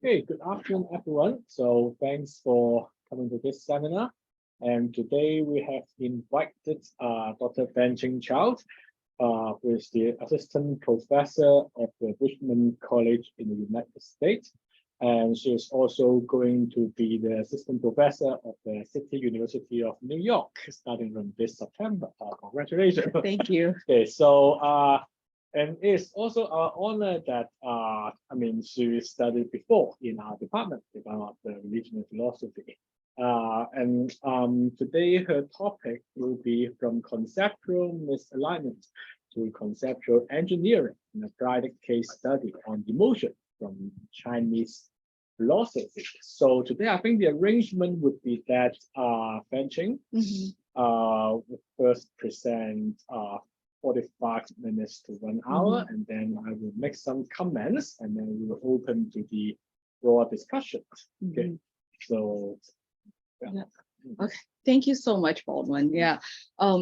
Hey, good afternoon, everyone. So thanks for coming to this seminar. And today we have invited Dr. Benjing Child, who is the assistant professor of the Richmond College in the United States. And she is also going to be the assistant professor of the City University of New York, starting from this September. Congratulations. Thank you. Okay, so and it's also our honor that she studied before in our department, Department of the Religion and Philosophy. Today her topic will be from conceptual misalignment to conceptual engineering in a private case study on emotion from Chinese philosophy. So today I think the arrangement would be that Benjing will first present 45 minutes to 1 hour, and then I will make some comments, and then we will open to the broad discussion. Okay, so yeah. Okay. Thank you so much, Baldwin. Yeah.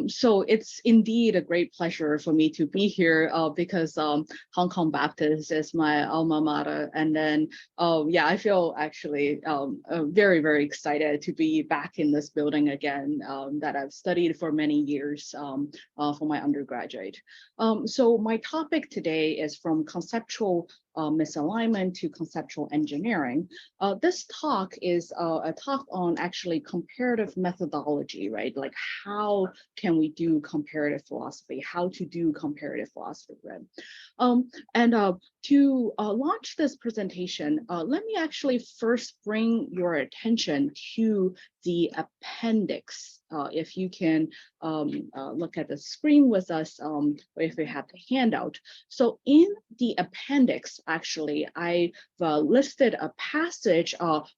So it's indeed a great pleasure for me to be here because Hong Kong Baptist is my alma mater. And then, yeah, I feel actually very, very excited to be back in this building again that I've studied for many years for my undergraduate. So my topic today is from conceptual misalignment to conceptual engineering. This talk is a talk on actually comparative methodology, right? Like how can we do comparative philosophy, how to do comparative philosophy, right? To launch this presentation, let me actually first bring your attention to the appendix. If you can look at the screen with us, if we have the handout. So in the appendix, actually, I've listed a passage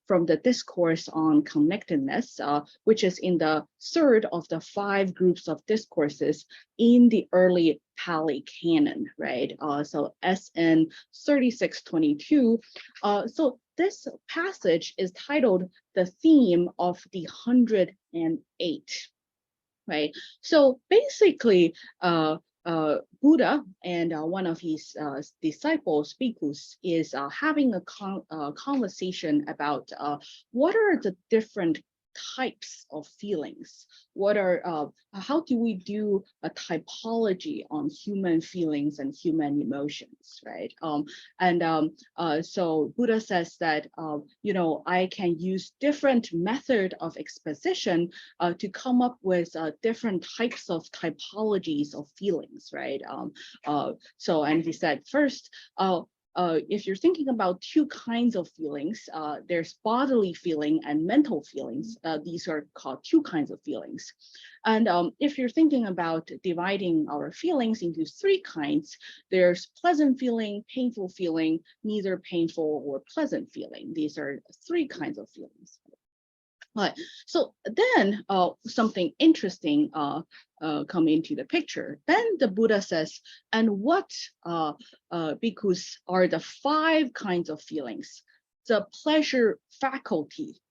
from the discourse on connectedness, which is in the third of the 5 groups of discourses in the early Pali canon, right? So SN 3622. So this passage is titled "The Theme of the 108." Right. So basically, Buddha and one of his disciples, bhikkhus, is having a conversation about what are the different types of feelings. What are how do we do a typology on human feelings and human emotions, right? So Buddha says that I can use different method of exposition to come up with different types of typologies of feelings, right? And he said first, if you're thinking about 2 kinds of feelings, there's bodily feeling and mental feelings. These are called 2 kinds of feelings. And if you're thinking about dividing our feelings into 3 kinds, there's pleasant feeling, painful feeling, neither painful or pleasant feeling. These are 3 kinds of feelings. Right. So then something interesting come into the picture. Then the Buddha says, and what bhikkhus are the 5 kinds of feelings? The pleasure faculty,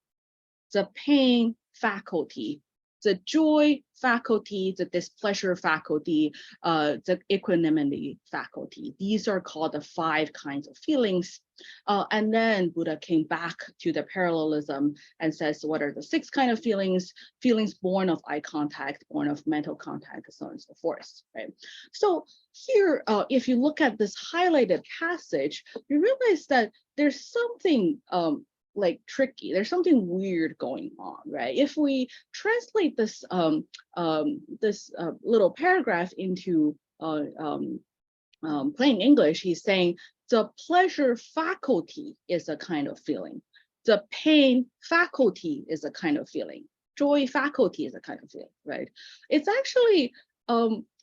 the pain faculty, the joy faculty, the displeasure faculty, the equanimity faculty. These are called the 5 kinds of feelings. And then Buddha came back to the parallelism and says, what are the 6 kinds of feelings? Feelings born of eye contact, born of mental contact, and so on and so forth, right? So here, if you look at this highlighted passage, you realize that there's something like tricky. There's something weird going on, right? If we translate this little paragraph into plain English, he's saying the pleasure faculty is a kind of feeling. The pain faculty is a kind of feeling. Joy faculty is a kind of feeling, right? It's actually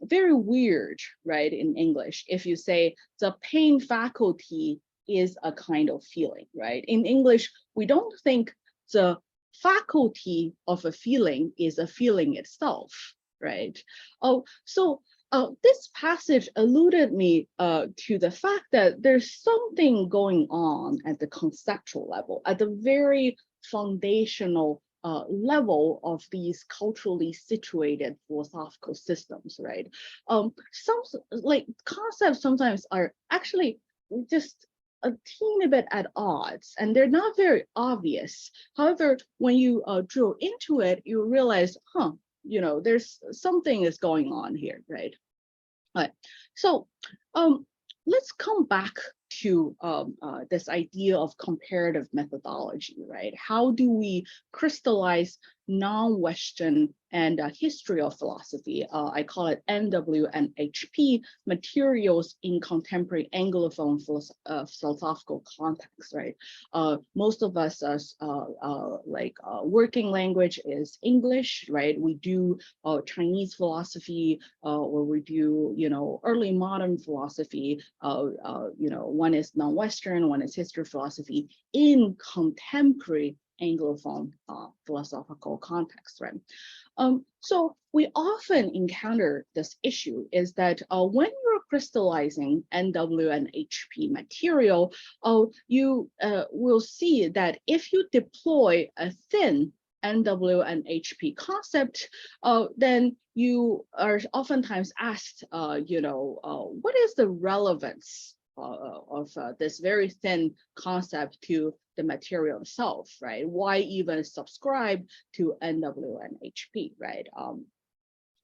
very weird, right, in English. If you say the pain faculty is a kind of feeling, right? In English, we don't think the faculty of a feeling is a feeling itself, right? So this passage alluded me to the fact that there's something going on at the conceptual level, at the very foundational level of these culturally situated philosophical systems, right? Some like concepts sometimes are actually just a teeny bit at odds, and they're not very obvious. However, when you drill into it, you realize, there's something is going on here, right? All right. So let's come back to this idea of comparative methodology, right? How do we crystallize non-Western and history of philosophy? I call it NW&HP, materials in contemporary anglophone philosophical context, right? Most of us, working language is English, right? We do Chinese philosophy, or we do, early modern philosophy, one is non-Western, one is history philosophy in contemporary Anglophone philosophical context, right? So we often encounter this issue is that when you're crystallizing NW&HP material, you will see that if you deploy a thin NW&HP concept, then you are oftentimes asked, what is the relevance of this very thin concept to the material itself, right? Why even subscribe to NW&HP, right?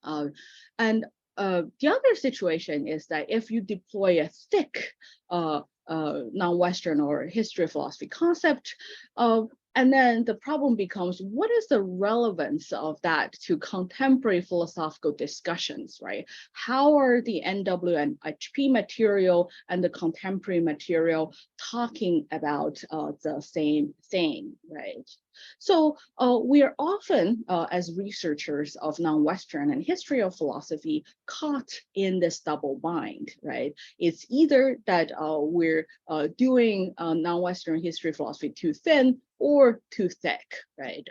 The other situation is that if you deploy a thick non-Western or history philosophy concept, and then the problem becomes, what is the relevance of that to contemporary philosophical discussions, right? How are the NW&HP material and the contemporary material talking about the same thing, right? So we are often, as researchers of non-Western and history of philosophy, caught in this double bind, right? It's either that we're doing non-Western history philosophy too thin or too thick, right?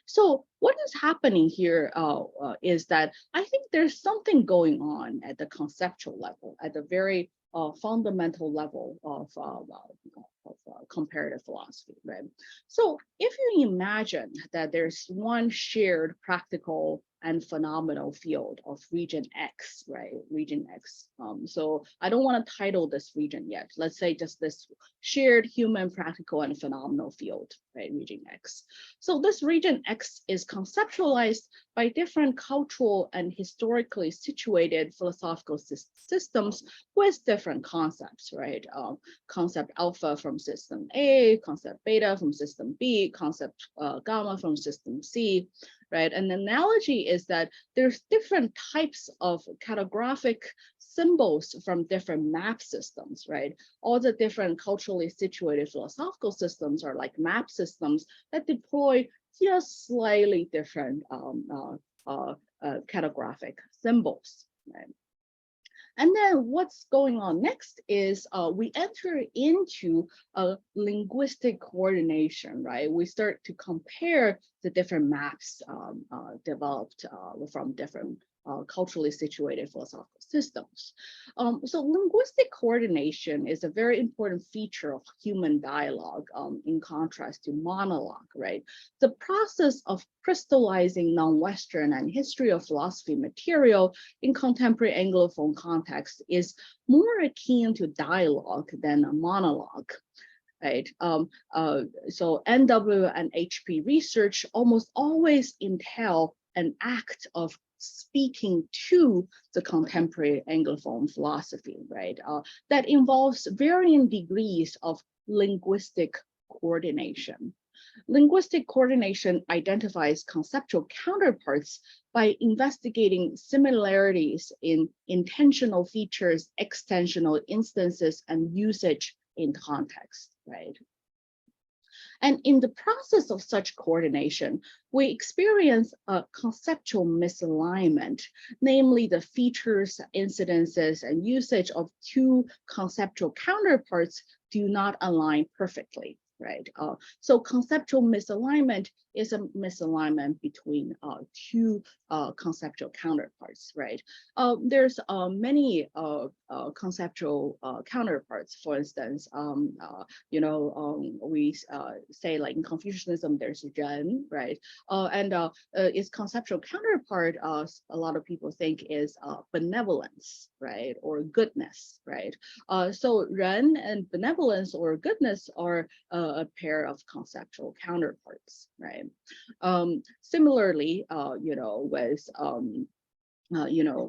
So what is happening here is that I think there's something going on at the conceptual level, at the very fundamental level of comparative philosophy, right? So if you imagine that there's one shared practical and phenomenal field of region X, right? Region X. So I don't want to title this region yet. Let's say just this shared human practical and phenomenal field, right? Region X. So this region X is conceptualized by different cultural and historically situated philosophical systems with different concepts, right? Concept alpha from system A, concept beta from system B, concept gamma from system C, right? And the analogy is that there's different types of cartographic symbols from different map systems, right? All the different culturally situated philosophical systems are like map systems that deploy just slightly different cartographic symbols, right? And then what's going on next is we enter into a linguistic coordination, right? We start to compare the different maps developed from different culturally situated philosophical systems. So linguistic coordination is a very important feature of human dialogue in contrast to monologue, right? The process of crystallizing non-Western and history of philosophy material in contemporary Anglophone context is more akin to dialogue than a monologue. Right. So NW&HP research almost always entail an act of speaking to the contemporary Anglophone philosophy, right? That involves varying degrees of linguistic coordination. Linguistic coordination identifies conceptual counterparts by investigating similarities in intentional features, extensional instances, and usage in context, right? And in the process of such coordination, we experience a conceptual misalignment, namely the features, incidences, and usage of two conceptual counterparts do not align perfectly. right? So conceptual misalignment is a misalignment between two conceptual counterparts, right? There's many conceptual counterparts. For instance, we say like in Confucianism, there's Ren, right? And its conceptual counterpart, a lot of people think is benevolence, right? Or goodness, right? So Ren and benevolence or goodness are a pair of conceptual counterparts, right? Similarly, with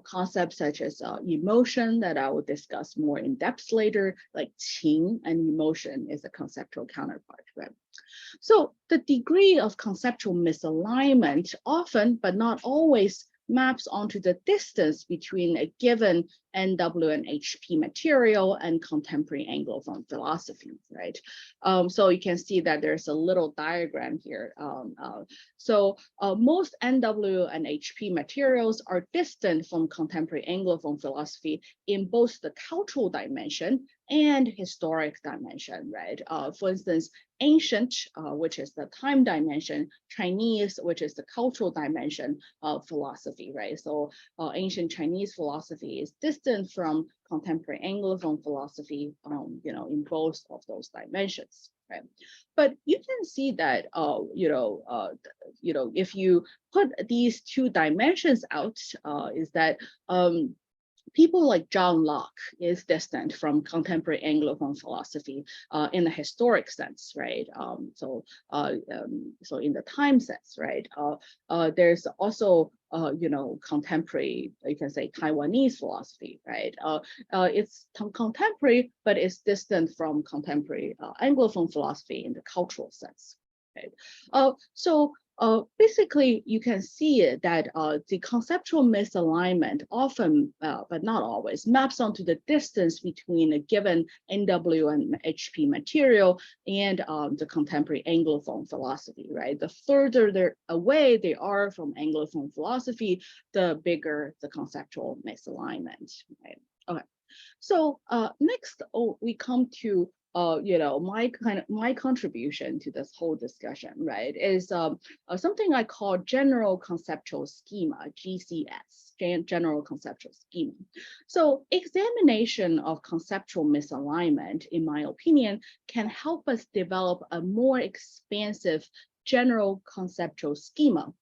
concepts such as emotion that I will discuss more in depth later, like qing and emotion is a conceptual counterpart, right? So the degree of conceptual misalignment often, but not always, maps onto the distance between a given NW&HP material and contemporary anglophone philosophy, right? So you can see that there's a little diagram here. Most NW&HP materials are distant from contemporary anglophone philosophy in both the cultural dimension and historic dimension, right? For instance, ancient, which is the time dimension, Chinese, which is the cultural dimension of philosophy, right? So ancient Chinese philosophy is distant from contemporary Anglophone philosophy, in both of those dimensions, right? But you can see that, if you put these two dimensions out, is that people like John Locke is distant from contemporary Anglophone philosophy in a historic sense, right? So in the time sense, right? There's also contemporary, you can say Taiwanese philosophy, right? It's contemporary, but it's distant from contemporary Anglophone philosophy in the cultural sense, right? Basically, you can see that the conceptual misalignment often, but not always, maps onto the distance between a given NW&HP material and the contemporary Anglophone philosophy, right? The further away they are from Anglophone philosophy, the bigger the conceptual misalignment, right? Okay, so next we come to my contribution to this whole discussion, right, is something I call general conceptual schema, GCS, general conceptual schema. So examination of conceptual misalignment, in my opinion, can help us develop a more expansive general conceptual schema,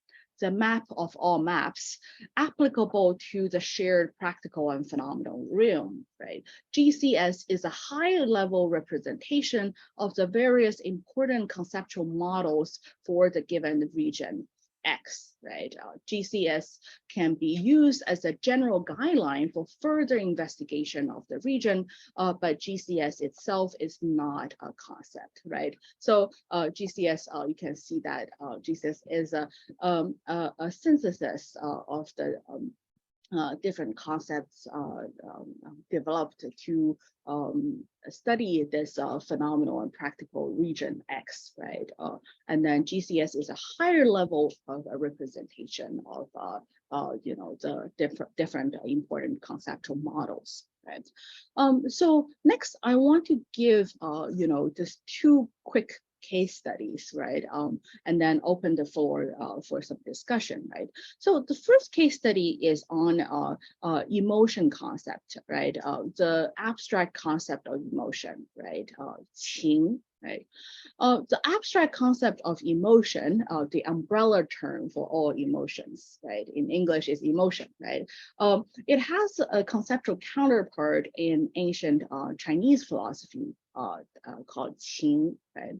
the map of all maps, applicable to the shared practical and phenomenal realm, right? GCS is a higher level representation of the various important conceptual models for the given region X, right? GCS can be used as a general guideline for further investigation of the region, but GCS itself is not a concept, right? So GCS, you can see that GCS is a synthesis of the different concepts developed to study this phenomenal and practical region X, right? And then GCS is a higher level of a representation of the different important conceptual models, right? So next, I want to give just two quick case studies, right? And then open the floor for some discussion, right? So the first case study is on emotion concept, right? The abstract concept of emotion, right? Qing, right? The abstract concept of emotion, the umbrella term for all emotions, right? In English is emotion, right? It has a conceptual counterpart in ancient Chinese philosophy called qing, right?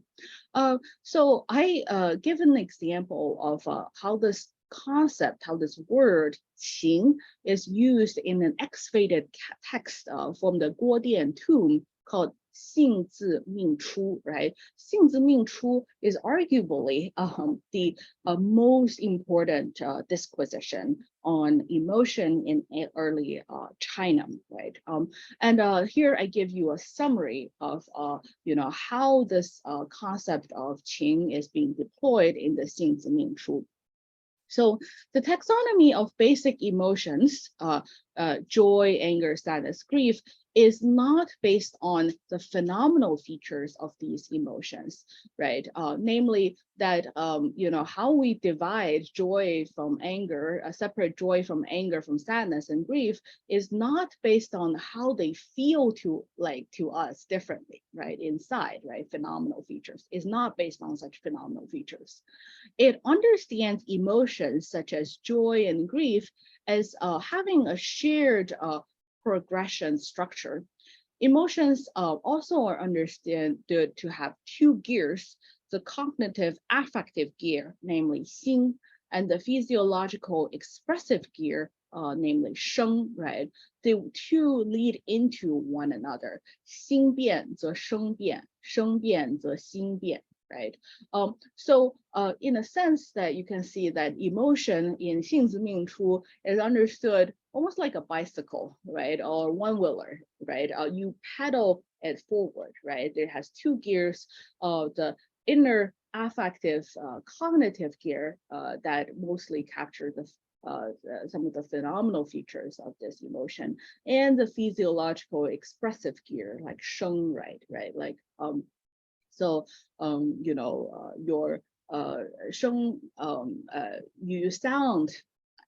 So I give an example of how this concept, how this word qing is used in an X-faded text from the Guodian tomb called 性字命出, right? 性字命出 is arguably the most important disquisition on emotion in early China, right? And here I give you a summary of how this concept of qing is being deployed in the 性字命出. So the taxonomy of basic emotions, joy, anger, sadness, grief, is not based on the phenomenal features of these emotions, right? Namely that, how we divide joy from anger, separate joy from anger, from sadness and grief, is not based on how they feel to us differently, right? Inside, right? Phenomenal features is not based on such phenomenal features. It understands emotions such as joy and grief as having a shared progression structure. Emotions also are understood to have two gears, the cognitive affective gear, namely 心, and the physiological expressive gear, namely 生, right? The two lead into one another. 心变则生变，生变则心变。Right. So in a sense that you can see that emotion in 性子命出 is understood almost like a bicycle, right? Or one-wheeler, right? You pedal it forward, right? It has two gears, the inner affective cognitive gear that mostly capture some of the phenomenal features of this emotion, and the physiological expressive gear like 生, right? Like so, your 声, you sound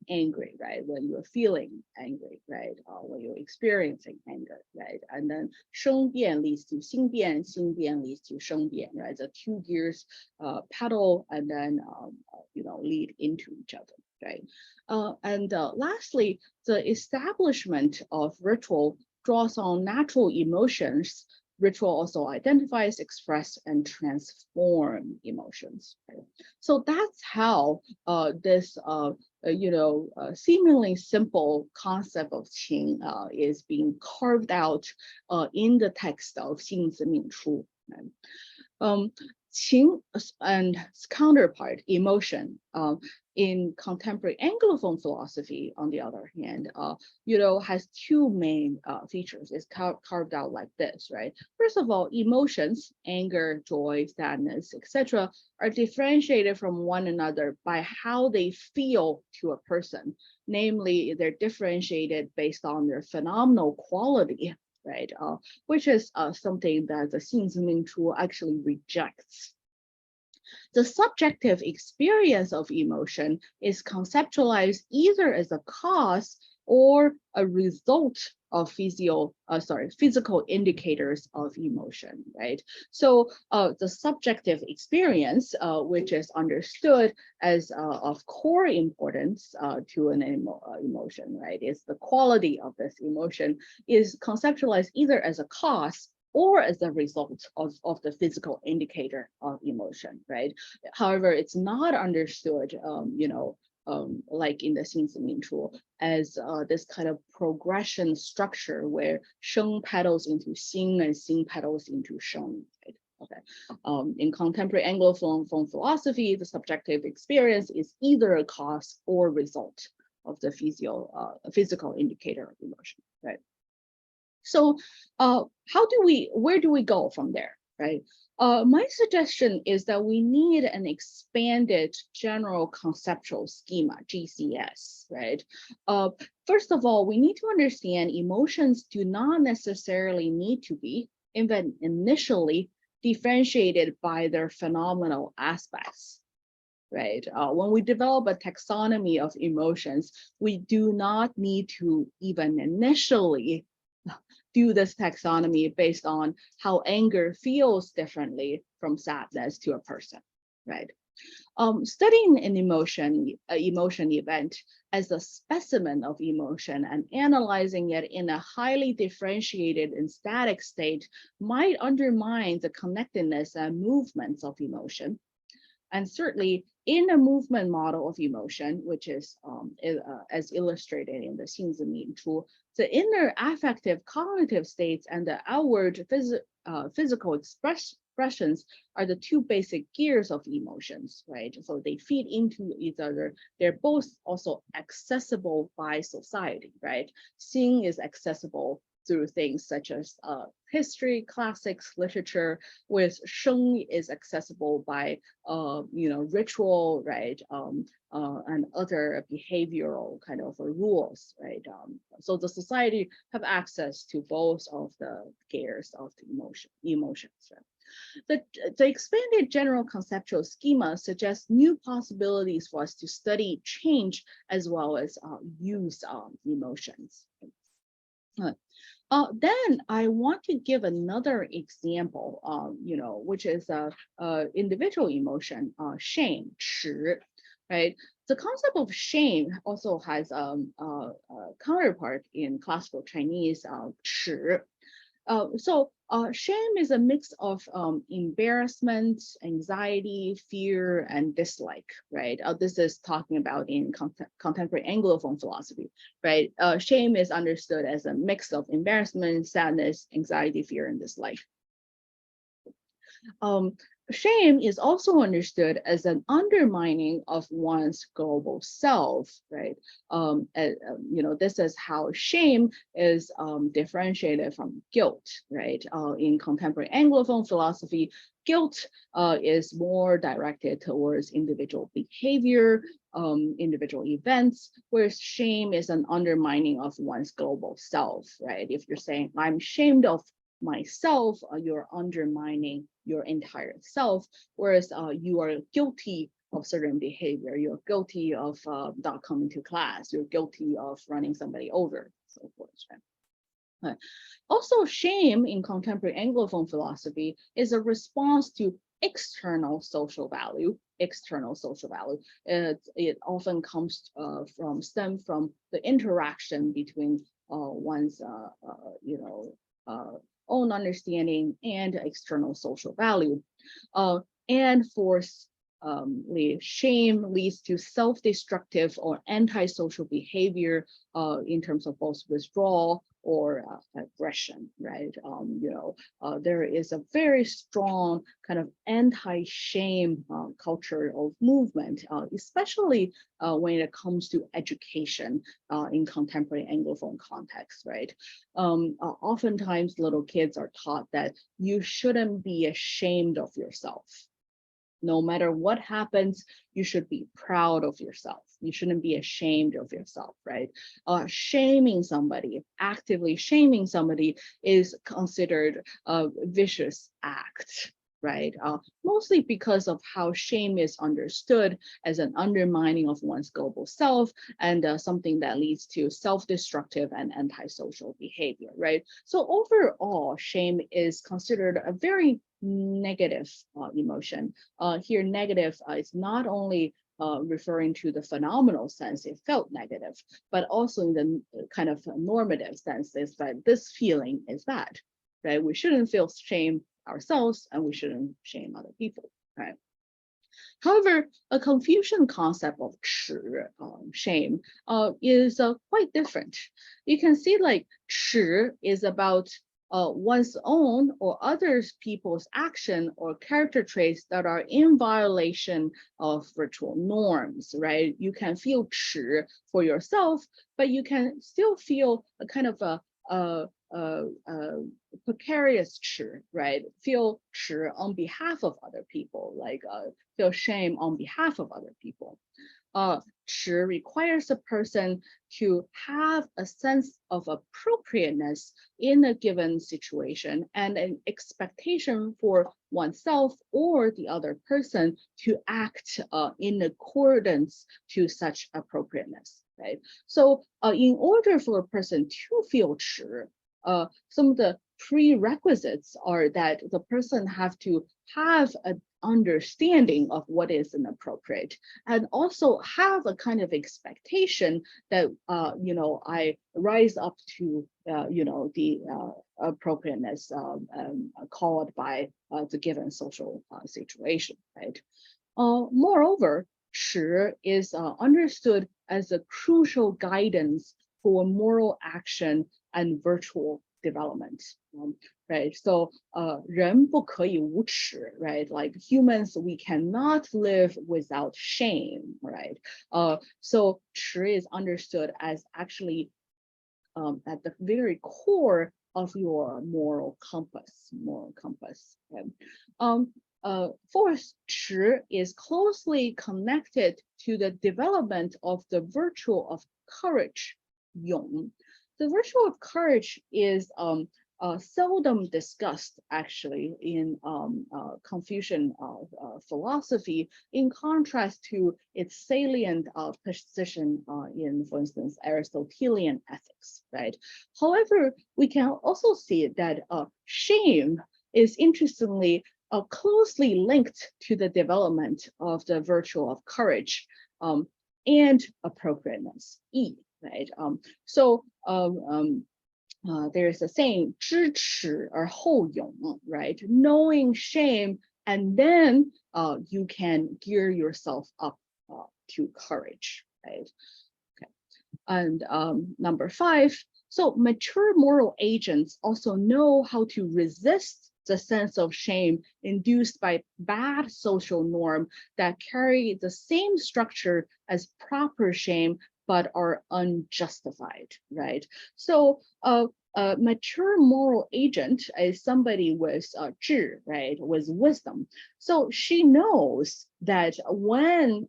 angry, right? When you're feeling angry, right? When you're experiencing anger, right? And then 声变 leads to 心变, 心变 leads to 声变, right? The two gears pedal and then, lead into each other, right? And lastly, the establishment of ritual draws on natural emotions. Ritual also identifies, express, and transform emotions. Right? So that's how this, seemingly simple concept of qing is being carved out in the text of 性子命出. Right? Qing and counterpart, emotion, in contemporary anglophone philosophy, on the other hand, has two main features. It's carved out like this, right? First of all, emotions, anger, joy, sadness, etc., are differentiated from one another by how they feel to a person. Namely, they're differentiated based on their phenomenal quality, right? Which is something that the 性子命出 actually rejects. The subjective experience of emotion is conceptualized either as a cause or a result of physical indicators of emotion, right? So the subjective experience, which is understood as of core importance to an emotion, right? Is the quality of this emotion is conceptualized either as a cause or as a result of the physical indicator of emotion, right? However, it's not understood, like in the 性子命出 as this kind of progression structure where 生 pedals into 心 and 心 pedals into 生, right? Okay. In contemporary anglophone philosophy, the subjective experience is either a cause or result of the physical indicator of emotion, right? So where do we go from there, right? My suggestion is that we need an expanded general conceptual schema, GCS, right? First of all, we need to understand emotions do not necessarily need to be, even initially, differentiated by their phenomenal aspects. Right. When we develop a taxonomy of emotions, we do not need to even initially do this taxonomy based on how anger feels differently from sadness to a person, right? Studying an emotion event as a specimen of emotion and analyzing it in a highly differentiated and static state might undermine the connectedness and movements of emotion. And certainly in a movement model of emotion, which is as illustrated in the 性子命出, the inner affective cognitive states and the outward physical expressions are the two basic gears of emotions, right? So they feed into each other. They're both also accessible by society, right? 心 is accessible through things such as history, classics, literature, whereas sheng is accessible by ritual, right, and other behavioral kind of rules, right. So the society have access to both of the gears of the emotions. Right? The expanded general conceptual schema suggests new possibilities for us to study change as well as use emotions. Then I want to give another example, which is individual emotion, shame, 耻, right? The concept of shame also has a counterpart in classical Chinese, 耻. So shame is a mix of embarrassment, anxiety, fear, and dislike, right? This is talking about in contemporary anglophone philosophy, right? Shame is understood as a mix of embarrassment, sadness, anxiety, fear, and dislike. Shame is also understood as an undermining of one's global self, right? This is how shame is differentiated from guilt, right? In contemporary anglophone philosophy, guilt is more directed towards individual behavior, individual events, whereas shame is an undermining of one's global self, right? If you're saying, I'm ashamed of myself, you're undermining your entire self, whereas you are guilty of certain behavior, you're guilty of not coming to class, you're guilty of running somebody over, so forth. Right? Also, shame in contemporary anglophone philosophy is a response to external social value. It often comes stem from the interaction between one's own understanding and external social value. And shame leads to self-destructive or antisocial behavior in terms of both withdrawal or aggression, right? There is a very strong kind of anti-shame culture of movement, especially when it comes to education in contemporary Anglophone context, right? Oftentimes little kids are taught that you shouldn't be ashamed of yourself. No matter what happens, you should be proud of yourself. You shouldn't be ashamed of yourself, right? Shaming somebody, actively shaming somebody is considered a vicious act, right? Mostly because of how shame is understood as an undermining of one's global self and something that leads to self-destructive and antisocial behavior, right? So overall, shame is considered a very negative emotion. Here, negative is not only referring to the phenomenal sense, it felt negative, but also in the kind of normative sense is that this feeling is bad, right? We shouldn't feel shame ourselves and we shouldn't shame other people, right? However, a Confucian concept of 耻, shame, is quite different. You can see like 耻 is about one's own or others people's action or character traits that are in violation of ritual norms, right? You can feel 耻 for yourself, but you can still feel a kind of a precarious 耻, right? Feel 耻 on behalf of other people, like feel shame on behalf of other people. 耻 requires a person to have a sense of appropriateness in a given situation and an expectation for oneself or the other person to act in accordance to such appropriateness, right? So in order for a person to feel 耻, some of the prerequisites are that the person have to have an understanding of what is inappropriate and also have a kind of expectation that I rise up to the appropriateness called by the given social situation, right? Moreover, 耻 is understood as a crucial guidance for moral action and virtual development, right? So 人不可以无耻, right? Like humans, we cannot live without shame, right? So 耻 is understood as actually at the very core of your moral compass. Okay? Fourth, 耻 is closely connected to the development of the virtue of courage, 勇. The virtue of courage is seldom discussed actually in Confucian philosophy, in contrast to its salient position in, for instance, Aristotelian ethics, right? However, we can also see that shame is interestingly closely linked to the development of the virtue of courage and appropriateness, 义, right? There's a saying, 知耻而后勇, right? Knowing shame, and then you can gear yourself up to courage, right? Okay. And number 5, so mature moral agents also know how to resist the sense of shame induced by bad social norm that carry the same structure as proper shame, but are unjustified, right? So a mature moral agent is somebody with 智, right, with wisdom. So she knows that when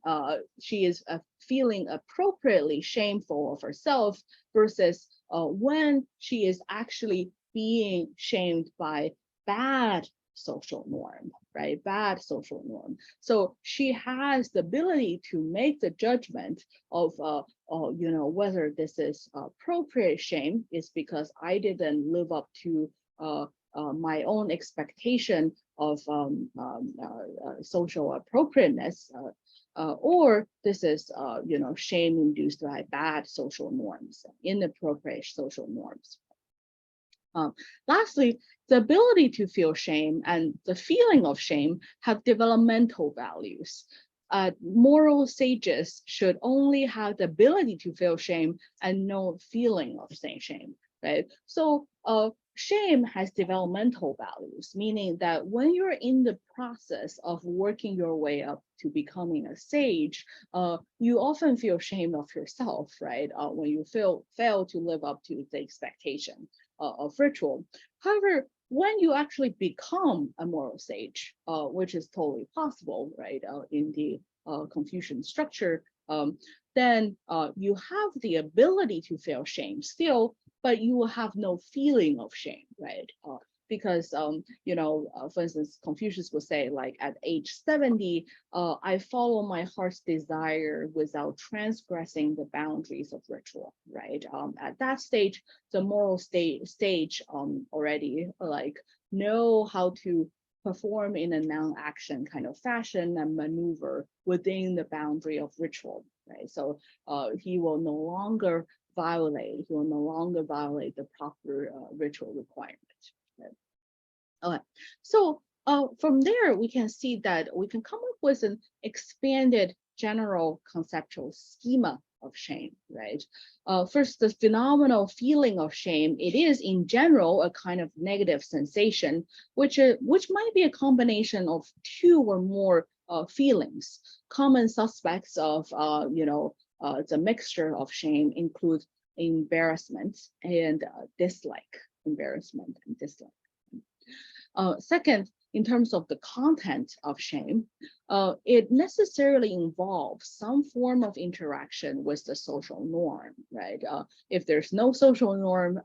she is feeling appropriately shameful of herself versus when she is actually being shamed by bad social norm, right? Bad social norm. So she has the ability to make the judgment of, whether this is appropriate shame is because I didn't live up to my own expectation of social appropriateness, or this is, shame induced by bad social norms, inappropriate social norms. Lastly, the ability to feel shame and the feeling of shame have developmental values. Moral sages should only have the ability to feel shame and no feeling of shame, right? So shame has developmental values, meaning that when you're in the process of working your way up to becoming a sage, you often feel shame of yourself, right? When you fail to live up to the expectation of ritual. However, when you actually become a moral sage, which is totally possible, right, in the Confucian structure, then you have the ability to feel shame still, but you will have no feeling of shame, right? Because, for instance, Confucius would say, like, at age 70, I follow my heart's desire without transgressing the boundaries of ritual, right? At that stage, the moral stage already, like, know how to perform in a non-action kind of fashion and maneuver within the boundary of ritual, right? So he will no longer violate the proper ritual requirement. Okay, so from there, we can see that we can come up with an expanded general conceptual schema of shame, right? First, the phenomenal feeling of shame, it is in general a kind of negative sensation, which might be a combination of two or more feelings. Common suspects of, the mixture of shame include embarrassment and dislike, embarrassment and dislike. Second, in terms of the content of shame, it necessarily involves some form of interaction with the social norm, right? If there's no social norm,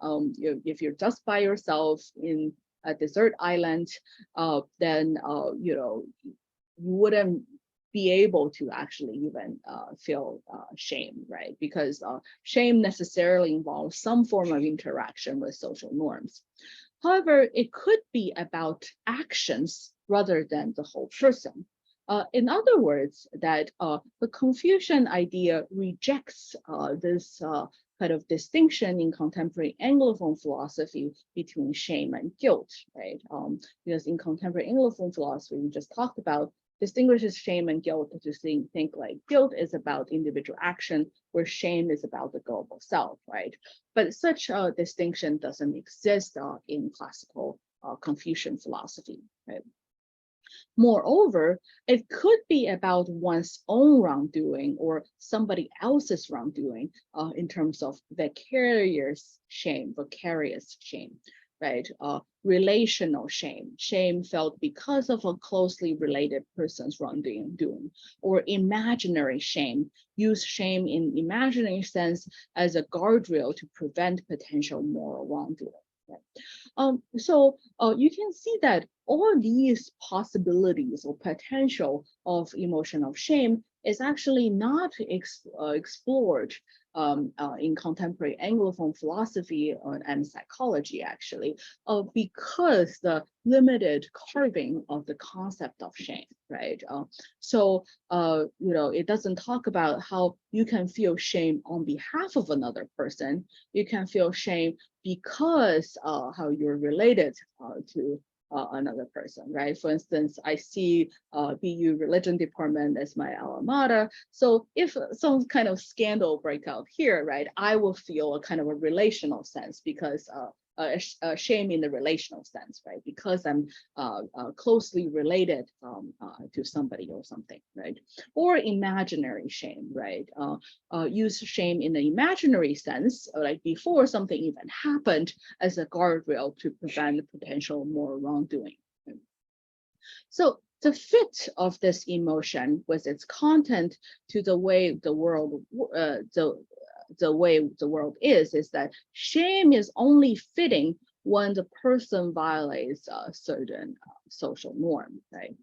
if you're just by yourself in a desert island, then you wouldn't be able to actually even feel shame, right? Because shame necessarily involves some form of interaction with social norms. However, it could be about actions rather than the whole person. In other words, that the Confucian idea rejects this kind of distinction in contemporary anglophone philosophy between shame and guilt, right? Because in contemporary anglophone philosophy, we just talked about, distinguishes shame and guilt to think like guilt is about individual action, where shame is about the global self, right? But such a distinction doesn't exist in classical Confucian philosophy, right? Moreover, it could be about one's own wrongdoing or somebody else's wrongdoing in terms of vicarious shame, right? Relational shame, shame felt because of a closely related person's wrongdoing, or imaginary shame, use shame in imaginary sense as a guardrail to prevent potential moral wrongdoing. So you can see that all these possibilities or potential of emotion of shame is actually not explored in contemporary Anglophone philosophy and psychology, actually, because the limited carving of the concept of shame, right? So it doesn't talk about how you can feel shame on behalf of another person. You can feel shame because how you're related to another person, right? For instance, I see BU religion department as my alma mater. So if some kind of scandal break out here, right, I will feel a kind of a relational sense because shame in the relational sense, right? Because I'm closely related to somebody or something, right? Or imaginary shame, right? Use shame in the imaginary sense, like before something even happened, as a guardrail to prevent potential moral wrongdoing. So the fit of this emotion with its content to the way the world, the way the world is that shame is only fitting when the person violates a certain social norm, right?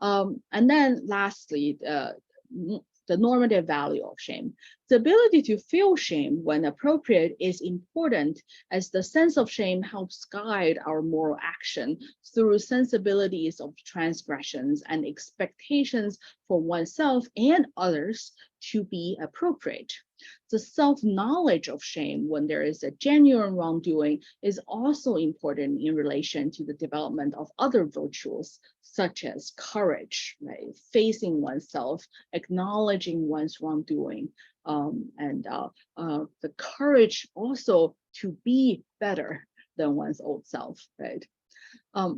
And then lastly, the normative value of shame. The ability to feel shame when appropriate is important, as the sense of shame helps guide our moral action through sensibilities of transgressions and expectations for oneself and others to be appropriate. The self-knowledge of shame when there is a genuine wrongdoing is also important in relation to the development of other virtues, such as courage, right? Facing oneself, acknowledging one's wrongdoing, and the courage also to be better than one's old self, right?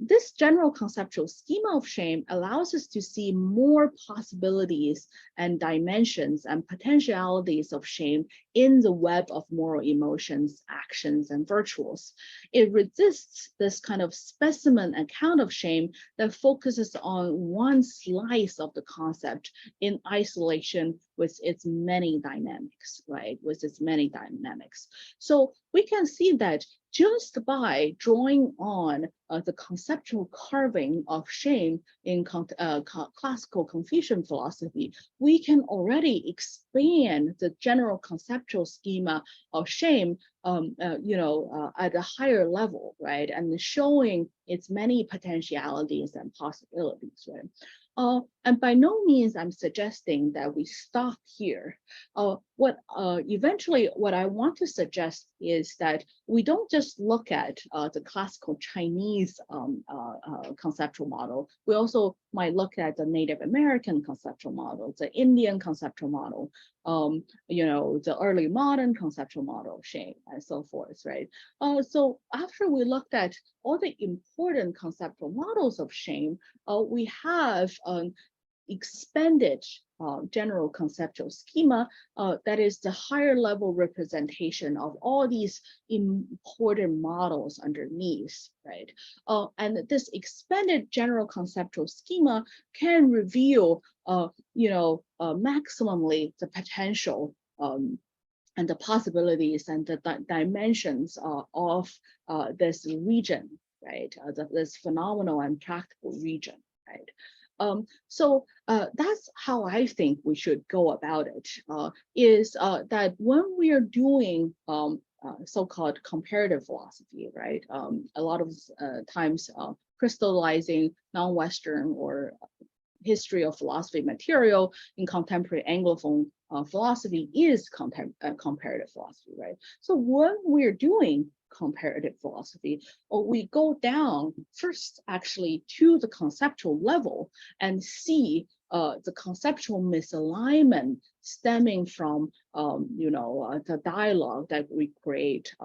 This general conceptual schema of shame allows us to see more possibilities and dimensions and potentialities of shame in the web of moral emotions, actions, and virtues. It resists this kind of specimen account of shame that focuses on one slice of the concept in isolation with its many dynamics, right? With its many dynamics. So we can see that just by drawing on the conceptual carving of shame in classical Confucian philosophy, we can already expand the general conceptual schema of shame, at a higher level, right? And showing its many potentialities and possibilities, right? And by no means I'm suggesting that we stop here. Eventually what I want to suggest is that we don't just look at the classical Chinese conceptual model. We also might look at the Native American conceptual model, the Indian conceptual model, the early modern conceptual model of shame, and so forth, right? So after we looked at all the important conceptual models of shame, we have expanded general conceptual schema that is the higher level representation of all these important models underneath, right? And this expanded general conceptual schema can reveal, maximally the potential and the possibilities and the dimensions of this region, right? This phenomenal and practical region, right? So that's how I think we should go about it, is that when we are doing so-called comparative philosophy, right? A lot of times crystallizing non-Western or history of philosophy material in contemporary Anglophone philosophy is comparative philosophy, right? So when we're doing comparative philosophy, we go down first actually to the conceptual level and see the conceptual misalignment stemming from the dialogue that we create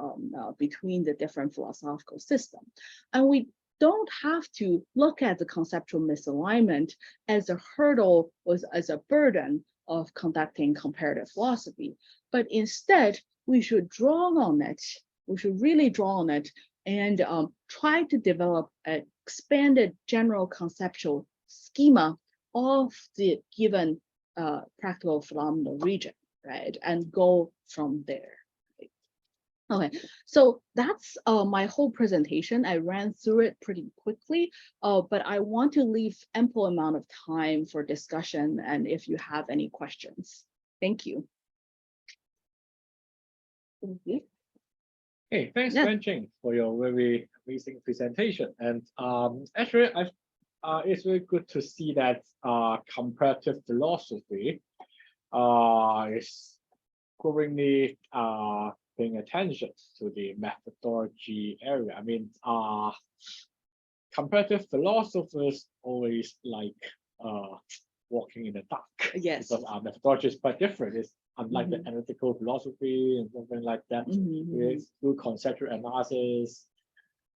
between the different philosophical systems. And we don't have to look at the conceptual misalignment as a hurdle or as a burden of conducting comparative philosophy, but instead we should draw on it. We should really draw on it and try to develop an expanded general conceptual schema of the given practical phenomenal region, right? And go from there. Okay, so that's my whole presentation. I ran through it pretty quickly, but I want to leave ample amount of time for discussion and if you have any questions. Thank you. Hey, thanks, Yeah. Wenjing, for your very amazing presentation. And actually, it's very good to see that comparative philosophy is growingly paying attention to the methodology area. I mean, comparative philosophers always like walking in the dark. Yes. Because our methodology is quite different. It's unlike the analytical philosophy and something like that. We do conceptual analysis,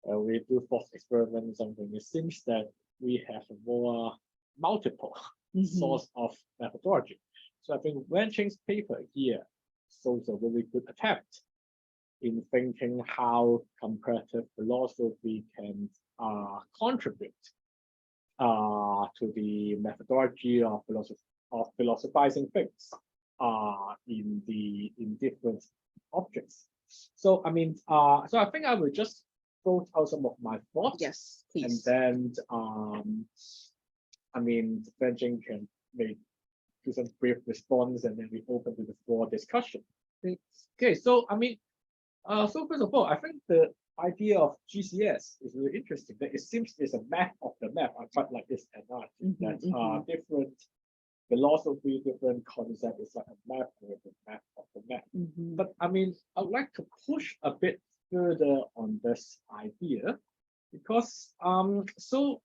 we do thought experiments, something. It seems that we have a more multiple source of methodology. So I think Wenjing's paper here shows a very good attempt in thinking how comparative philosophy can contribute to the methodology of philosophizing things in different objects. So I mean, so I think I will just throw out some of my thoughts. Yes, please. And then I mean, Wenjing can maybe do some brief response, and then we open to the floor discussion. Okay, so I mean, so first of all, I think the idea of GCS is really interesting. That it seems it's a map of the map. I quite like this analogy that different philosophy, different concept is like a map with a map of the map. But I mean, I would like to push a bit further on this idea because so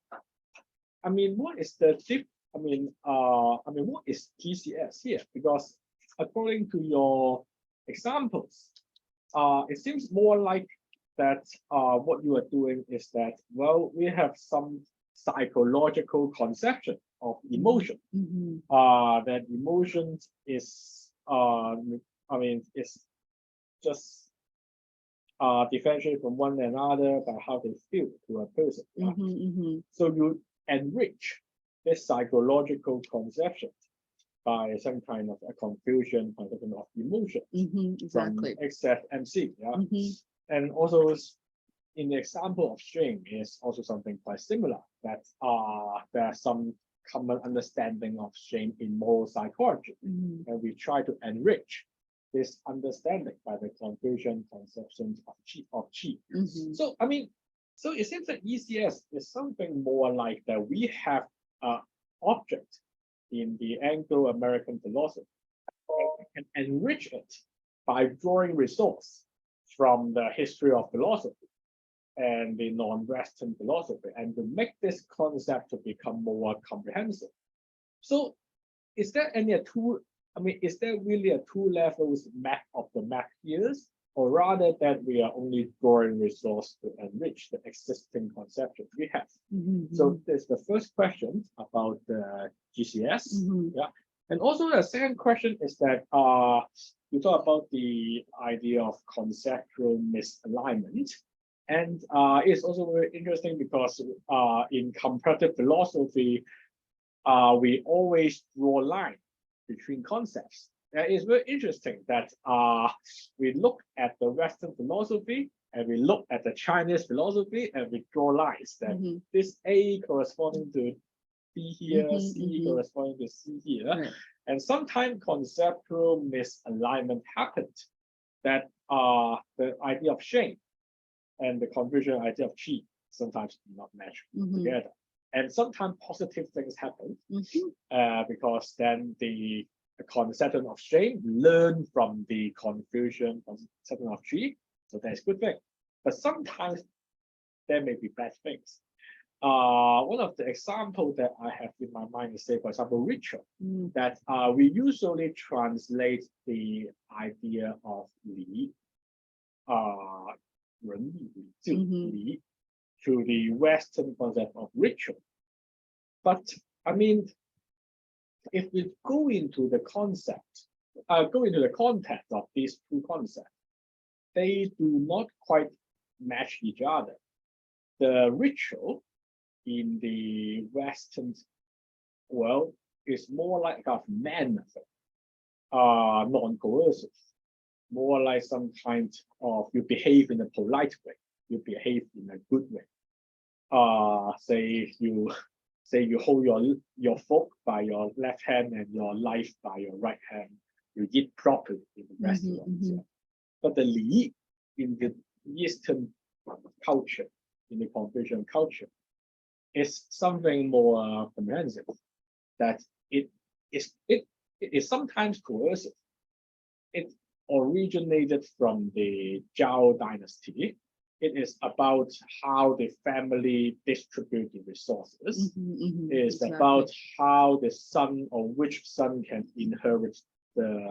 I mean, what is the what is GCS here? Because according to your examples, it seems more like that what you are doing is that, well, we have some psychological conception of emotion. That emotion is it's just differentiate from one another by how they feel to a person. So you enrich this psychological conception by some kind of a confusion of emotion Exactly. from XFMC. And also in the example of shame is also something quite similar, that there's some common understanding of shame in moral psychology. And we try to enrich this understanding by the confusion conceptions of chi. So I mean, so it seems that ECS is something more like that we have an object in the Anglo-American philosophy. We can enrich it by drawing resource from the history of philosophy and the non-Western philosophy, and to make this concept to become more comprehensive. So is there any two, I mean, is there really a two levels map of the map here, or rather that we are only drawing resource to enrich the existing conception we have? So there's the first question about the GCS. And also the second question is that you talk about the idea of conceptual misalignment. And it's also very interesting because in comparative philosophy, we always draw line between concepts. And it's very interesting that we look at the Western philosophy and we look at the Chinese philosophy and we draw lines that this A corresponding to B here, C corresponding to C here. And sometimes conceptual misalignment happened, that the idea of shame and the confusion idea of chi sometimes do not match together. And sometimes positive things happen because then the conception of shame learn from the confusion conception of chi, so that's good thing. But sometimes there may be bad things. One of the examples that I have in my mind is, say, for example, ritual, that we usually translate the idea of li, 伦理礼, to the Western concept of ritual. But I mean, if we go into the context of these two concepts, they do not quite match each other. The ritual in the Western world is more like a man method, non-coercive, more like some kind of you behave in a polite way, you behave in a good way. Say you hold your fork by your left hand and your knife by your right hand. You eat properly in the restaurant. But the li in the Eastern culture, in the Confucian culture, is something more comprehensive. That it is sometimes coercive. It originated from the Zhao dynasty. It is about how the family distribute the resources. It's exactly. about how the son or which son can inherit the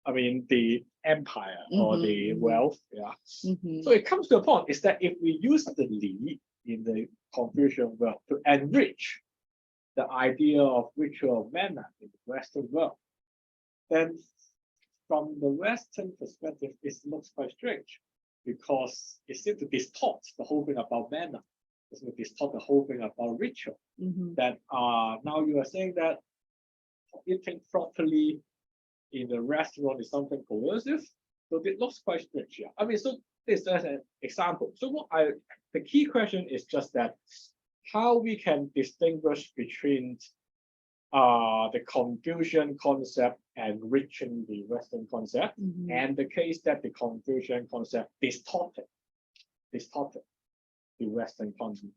the empire or the wealth. So it comes to a point is that if we use the li in the Confucian world to enrich the idea of ritual manner in the Western world, then from the Western perspective, it looks quite strange because it seems to distort the whole thing about manner. It seems to distort the whole thing about ritual. That now you are saying that eating properly in the restaurant is something coercive. So it looks quite strange. I mean, so this is an example. So the key question is just that how we can distinguish between the Confucian concept enriching the Western concept, and the case that the Confucian concept distorted the Western concept.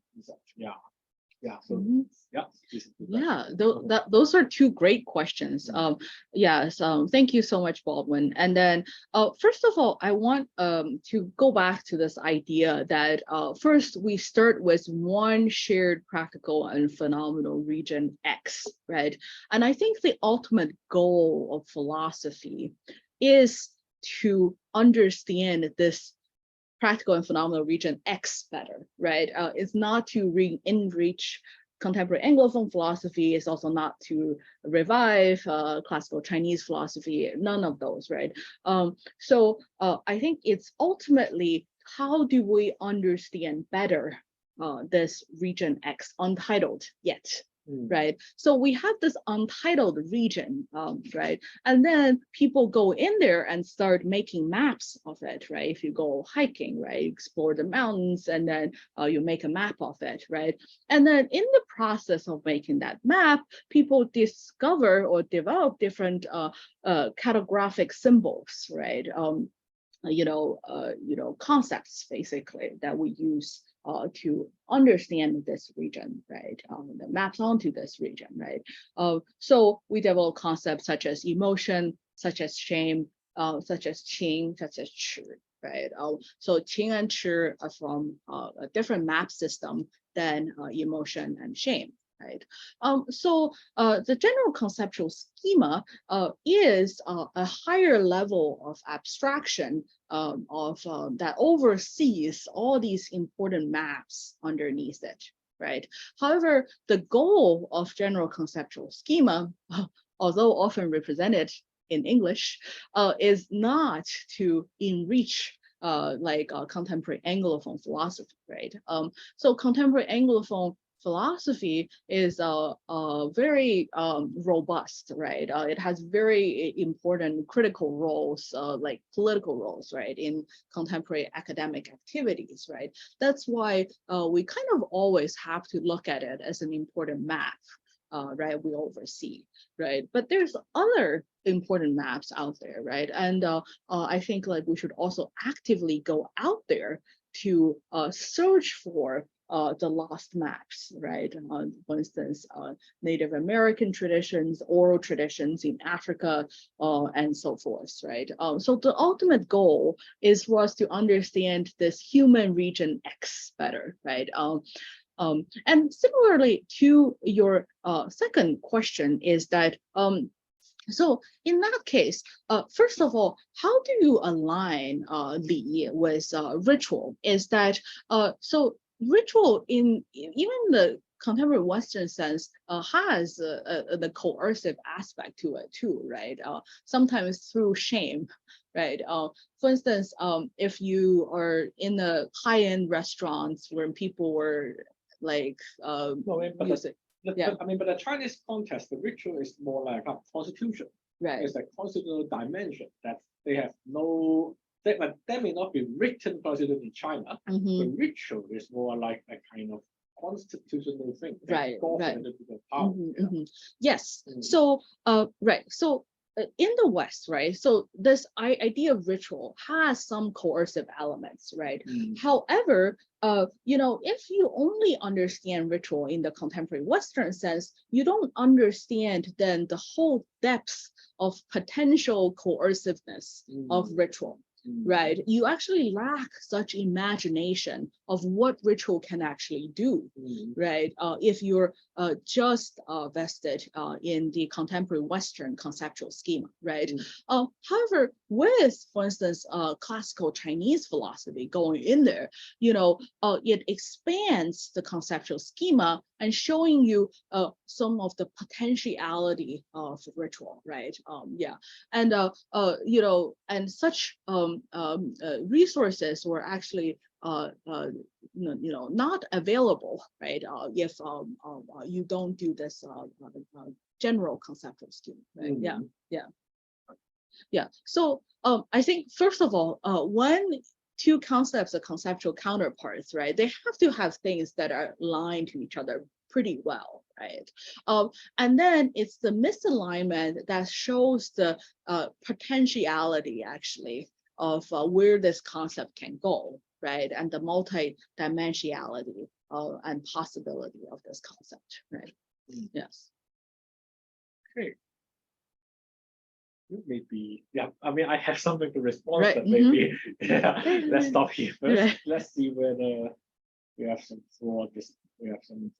Those are two great questions. Thank you so much, Baldwin. And then first of all, I want to go back to this idea that first we start with one shared practical and phenomenal region X, right? And I think the ultimate goal of philosophy is to understand this practical and phenomenal region X better, right? It's not to enrich contemporary Anglophone philosophy. It's also not to revive classical Chinese philosophy, none of those, right? So I think it's ultimately, how do we understand better this region X, untitled yet, right? So we have this untitled region, right? And then people go in there and start making maps of it, right? If you go hiking, right, explore the mountains, and then you make a map of it, right? And then in the process of making that map, people discover or develop different cartographic symbols, right? Concepts basically that we use to understand this region, right? The maps onto this region, right? So we develop concepts such as emotion, such as shame, such as qing, such as chi, right? So qing and chi are from a different map system than emotion and shame. Right. So the general conceptual schema is a higher level of abstraction that oversees all these important maps underneath it, right? However, the goal of general conceptual schema, although often represented in English, is not to enrich contemporary Anglophone philosophy, right? So contemporary Anglophone philosophy is very robust, right? It has very important critical roles, like political roles, right, in contemporary academic activities, right? That's why we kind of always have to look at it as an important map, right? We oversee, right? But there's other important maps out there, right? And I think like we should also actively go out there to search for the lost maps, right? For instance, Native American traditions, oral traditions in Africa, and so forth, right? So the ultimate goal is for us to understand this human region X better, right? And similarly to your second question is that So in that case, first of all, how do you align Li with ritual? Is that so ritual in even the contemporary Western sense has the coercive aspect to it too, right? Sometimes through shame, right? For instance, if you are in the high-end restaurants where people were like music. But the Chinese context, the ritual is more like a constitution. Right. It's a constitutional dimension that they have no. That may not be written constitution in China. The ritual is more like a kind of constitutional thing. Right. Power. Yes. So right. So in the West, right? So this idea of ritual has some coercive elements, right? However, if you only understand ritual in the contemporary Western sense, you don't understand then the whole depth of potential coerciveness of ritual. Right, you actually lack such imagination of what ritual can actually do, right? If you're just vested in the contemporary Western conceptual schema, right? However, with, for instance, classical Chinese philosophy going in there, it expands the conceptual schema and showing you some of the potentiality of ritual, right? And and such resources were actually not available, right? If you don't do this general conceptual scheme, right? So I think first of all, when two concepts are conceptual counterparts, right? They have to have things that are aligned to each other pretty well, right? And then it's the misalignment that shows the potentiality actually of where this concept can go, right? And the multi-dimensionality and possibility of this concept, right? Yes. Okay. Maybe, I have something to respond, right. but maybe, let's stop here first. Right. Let's see whether we have some for this. We have some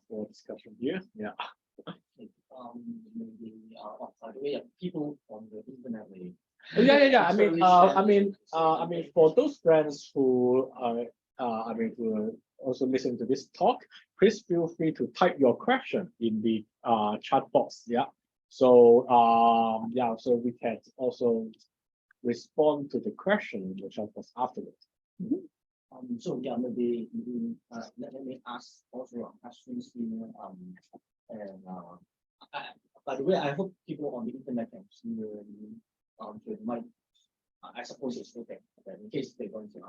for discussion here. Yeah. Maybe by the way, people on the internet. For those friends who who also listen to this talk, please feel free to type your question in the chat box. Yeah. So so we can also respond to the question in the chat box afterwards. Maybe let me ask also questions here. And by the way, I hope people on the internet can see the mic. I suppose it's okay, but in case they want to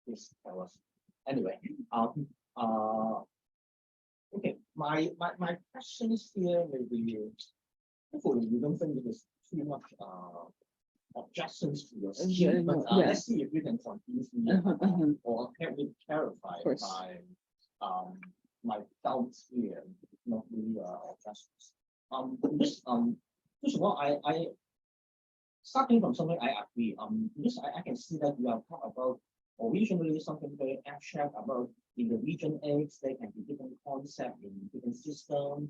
please tell us. Anyway, okay. My questions here maybe hopefully you don't think it is too much objections to your scheme, but let's see if we can convince me or help me clarify my doubts here, not really objections. First of all, I starting from something I agree. Because I can see that you have talked about originally something very abstract about in the region X, there can be different concepts in different systems.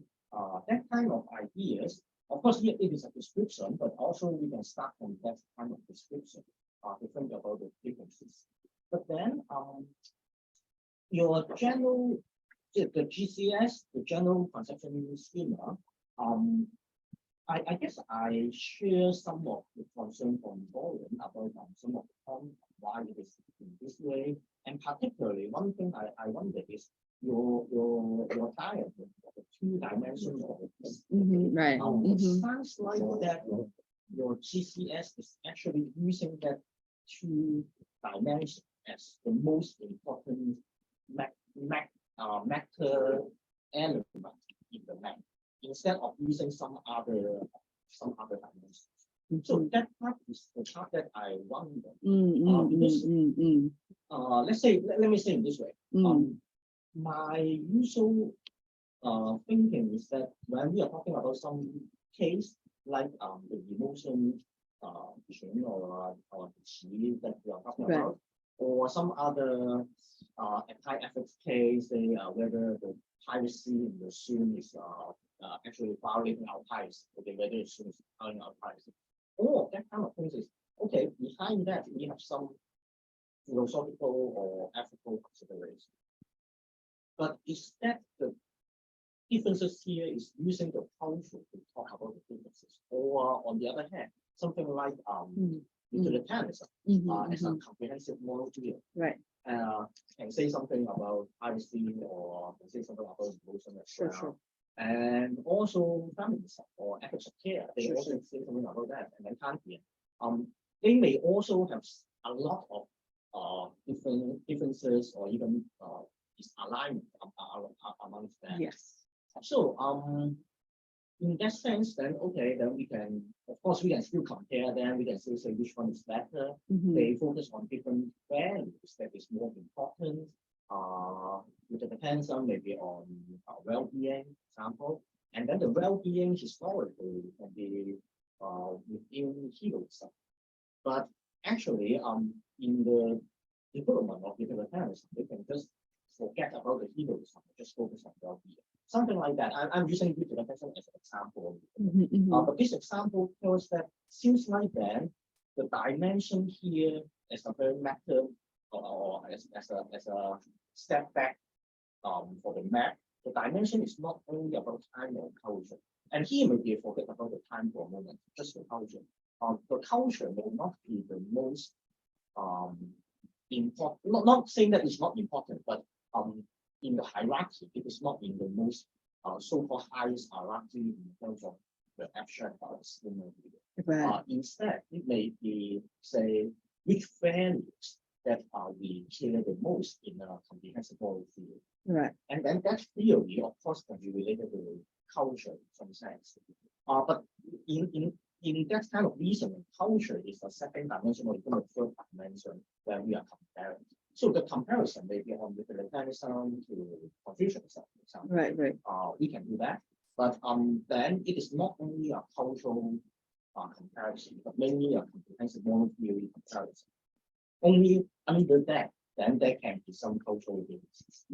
That kind of ideas. Of course, it is a description, but also we can start from that kind of description to think about the differences. But then, your general, the GCS, the general conceptual schema, I guess I share some of the concern from Lauren about some of the points why it is in this way, and particularly one thing I wonder is your diagram, the 2 dimensions of it. Right. It sounds like that your GCS is actually using that 2 dimensions as the most important matter element in the map, instead of using some other dimensions. So that part is the part that I wonder. Let me say it this way. My usual thinking is that when we are talking about some case like the emotion or the qi that we are talking about, or some other anti-ethics case, say whether the privacy in the Zoom is actually violating our privacy, okay, whether it's violating our privacy. Or that kind of things is, okay, behind that, we have some philosophical or ethical considerations. But is that the differences here is using the culture to talk about the differences? Or on the other hand, something like utilitarianism as a comprehensive moral theory. Right. Can say something about privacy or can say something about emotion as well. Sure. And also feminism or ethics of care. They also say something about that. And then Kantian. They may also have a lot of differences or even misalignment amongst them. Yes. So in that sense, then okay, then we can, of course, we can still compare them. We can still say which one is better. They focus on different values that is more important. It depends on maybe on well-being, for example, and then the well-being historically can be within heroism. But actually, in the development of utilitarianism, we can just forget about the heroism, just focus on well-being. Something like that. I'm using utilitarianism as an example. But this example tells that seems like then the dimension here as a very method or as a step back for the map, the dimension is not only about time or culture. And here maybe forget about the time for a moment, just the culture. The culture may not be the most important, not saying that it's not important, but in the hierarchy, it is not in the most so-called highest hierarchy in terms of the abstract schema. Instead, it may be, say, which values that we care the most in a comprehensive moral theory. Right. And then that theory, of course, can be related to culture in some sense. But in that kind of reasoning, culture is the second dimension or even the third dimension where we are comparing. So the comparison may be on utilitarianism to Confucianism, for example. Right. We can do that. But then it is not only a cultural comparison, but mainly a comprehensive moral theory comparison. Only under that, then there can be some cultural differences.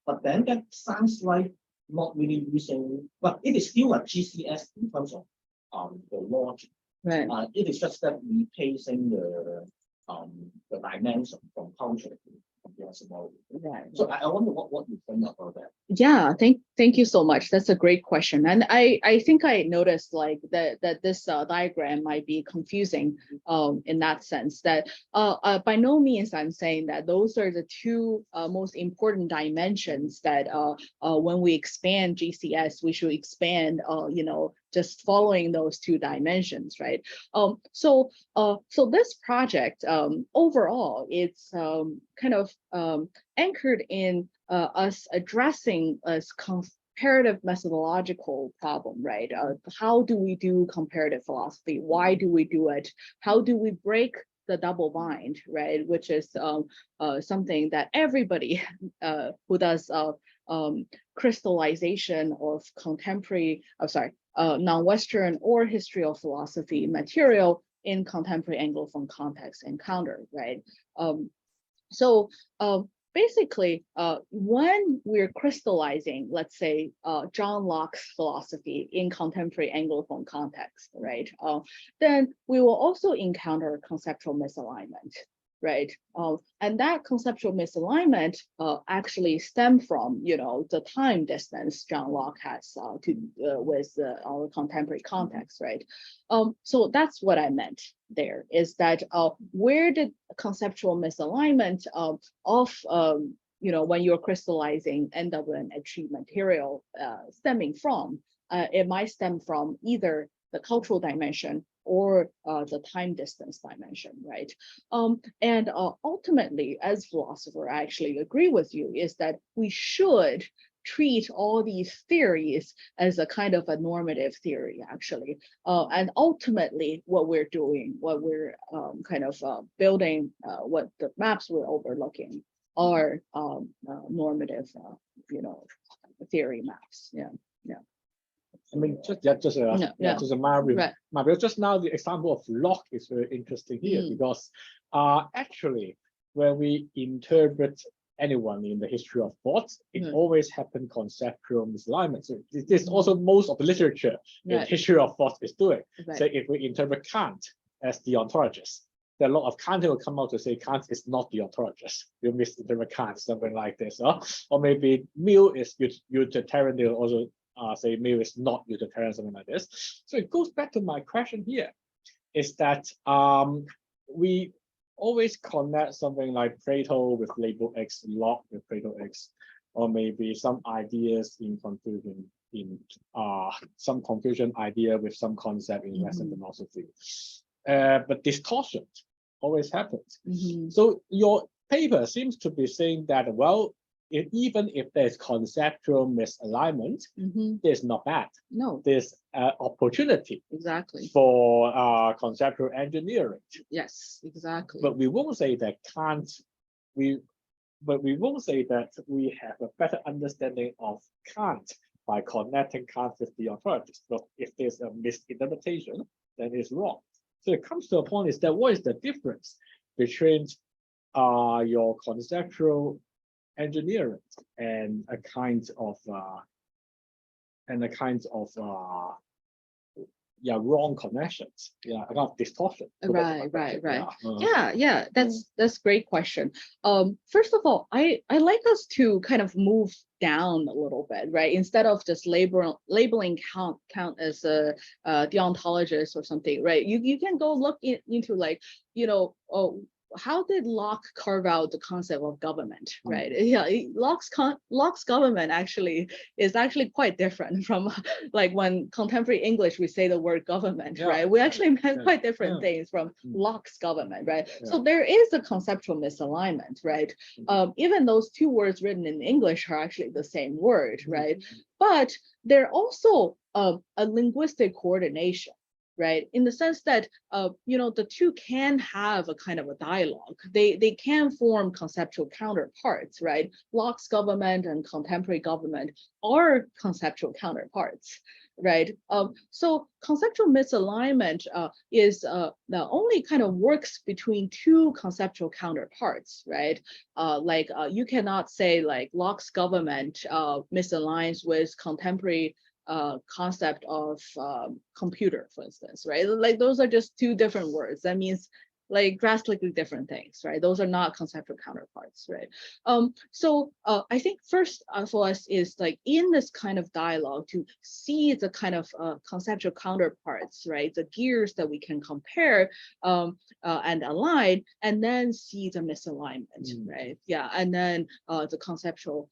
But then that sounds like not really using, but it is still a GCS in terms of the logic. Right. It is just that replacing the dimension from culture to comprehensive moral. Right. So I wonder what you think about that. Yeah, thank you so much. That's a great question. And I think I noticed like that this diagram might be confusing in that sense that by no means I'm saying that those are the two most important dimensions that when we expand GCS, we should expand just following those two dimensions, right? So this project overall, it's kind of anchored in us addressing a comparative methodological problem, right? How do we do comparative philosophy? Why do we do it? How do we break the double bind, right? Which is something that everybody who does crystallization of contemporary, non-Western or history of philosophy material in contemporary Anglophone context encounter, right? So basically, when we're crystallizing, let's say, John Locke's philosophy in contemporary Anglophone context, right? Then we will also encounter conceptual misalignment, right? And that conceptual misalignment actually stem from, the time distance John Locke has with our contemporary context, right? So that's what I meant there, is that where did conceptual misalignment of when you're crystallizing NW&HP material stemming from? It might stem from either the cultural dimension or the time distance dimension, right? And ultimately, as philosopher, I actually agree with you, is that we should treat all these theories as a kind of a normative theory, actually. And ultimately, what we're doing, what we're kind of building, what the maps we're overlooking are normative, theory maps. Yeah. I mean, just a Mario. Just now, the example of Locke is very interesting here because actually when we interpret anyone in the history of thought, it always happened conceptual misalignment. So this is also most of the literature in history of thought is doing. So if we interpret Kant as the ontologist, there are a lot of Kant will come out to say Kant is not the ontologist. You misinterpret Kant, something like this. Or maybe Mill is utilitarian, they'll also say Mill is not utilitarian, something like this. So it goes back to my question here, is that we always connect something like Plato with label X, Locke with Plato X, or maybe some ideas in confusion, some confusion idea with some concept in Western philosophy. But distortion always happens. So your paper seems to be saying that, well, even if there's conceptual misalignment, there's not bad. No. There's opportunity for conceptual engineering. Yes, exactly. But we won't say that we won't say that we have a better understanding of Kant by connecting Kant with the ontologist. But if there's a misinterpretation, then it's wrong. So it comes to a point is that what is the difference between your conceptual engineering and a kind of wrong connections, a kind of distortion. Right. Yeah, that's great question. First of all, I like us to kind of move down a little bit, right? Instead of just labeling Kant as a deontologist or something, right? You can go look into like, how did Locke carve out the concept of government, right? Yeah, Locke's government is actually quite different from like when contemporary English we say the word government, right? We actually meant quite different things from Locke's government, right? So there is a conceptual misalignment, right? Even those two words written in English are actually the same word, right? But they're also a linguistic coordination, right? In the sense that, the two can have a kind of a dialogue. They can form conceptual counterparts, right? Locke's government and contemporary government are conceptual counterparts, right? So conceptual misalignment is the only kind of works between two conceptual counterparts, right? You cannot say like Locke's government misaligns with contemporary concept of computer, for instance, right? Like those are just two different words. That means like drastically different things, right? Those are not conceptual counterparts, right? So I think first for us is like in this kind of dialogue to see the kind of conceptual counterparts, right? The gears that we can compare and align, and then see the misalignment, right? Yeah, and then the conceptual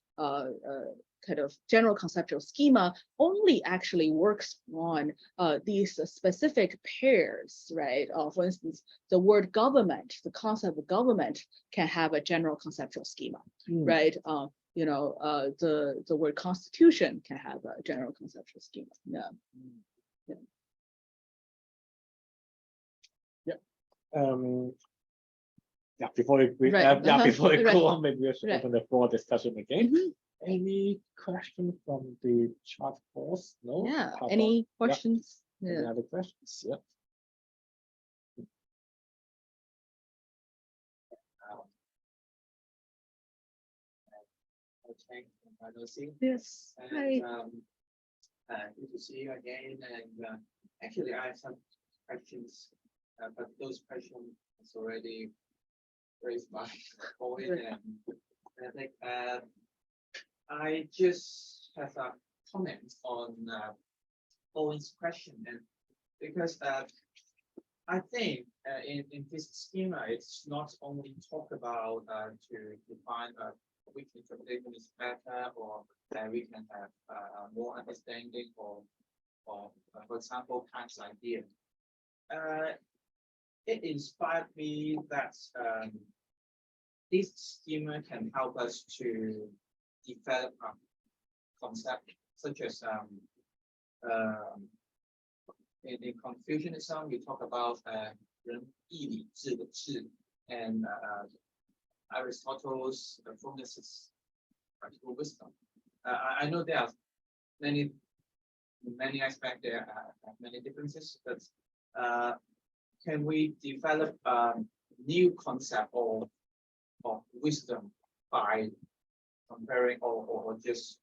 kind of general conceptual schema only actually works on these specific pairs, right? For instance, the word government, the concept of government can have a general conceptual schema, right? The word constitution can have a general conceptual schema. Before we go on, maybe we should open the floor discussion again. Any question from the chat box? No? Yeah. Any questions? Any other questions? Yeah. Yes. Hi. Good to see you again. And actually, I have some questions, but those questions has already raised my point. And I think I just have a comment on Owen's question, and because I think in this schema, it's not only talk about to define which interpretation is better, or that we can have more understanding, or for example, Kant's idea. It inspired me that this schema can help us to develop a concept such as in Confucianism, we talk about 人义礼智的智, and Aristotle's phronesis, practical wisdom. I know there are many aspects there, many differences, but can we develop a new concept, or of wisdom by comparing or just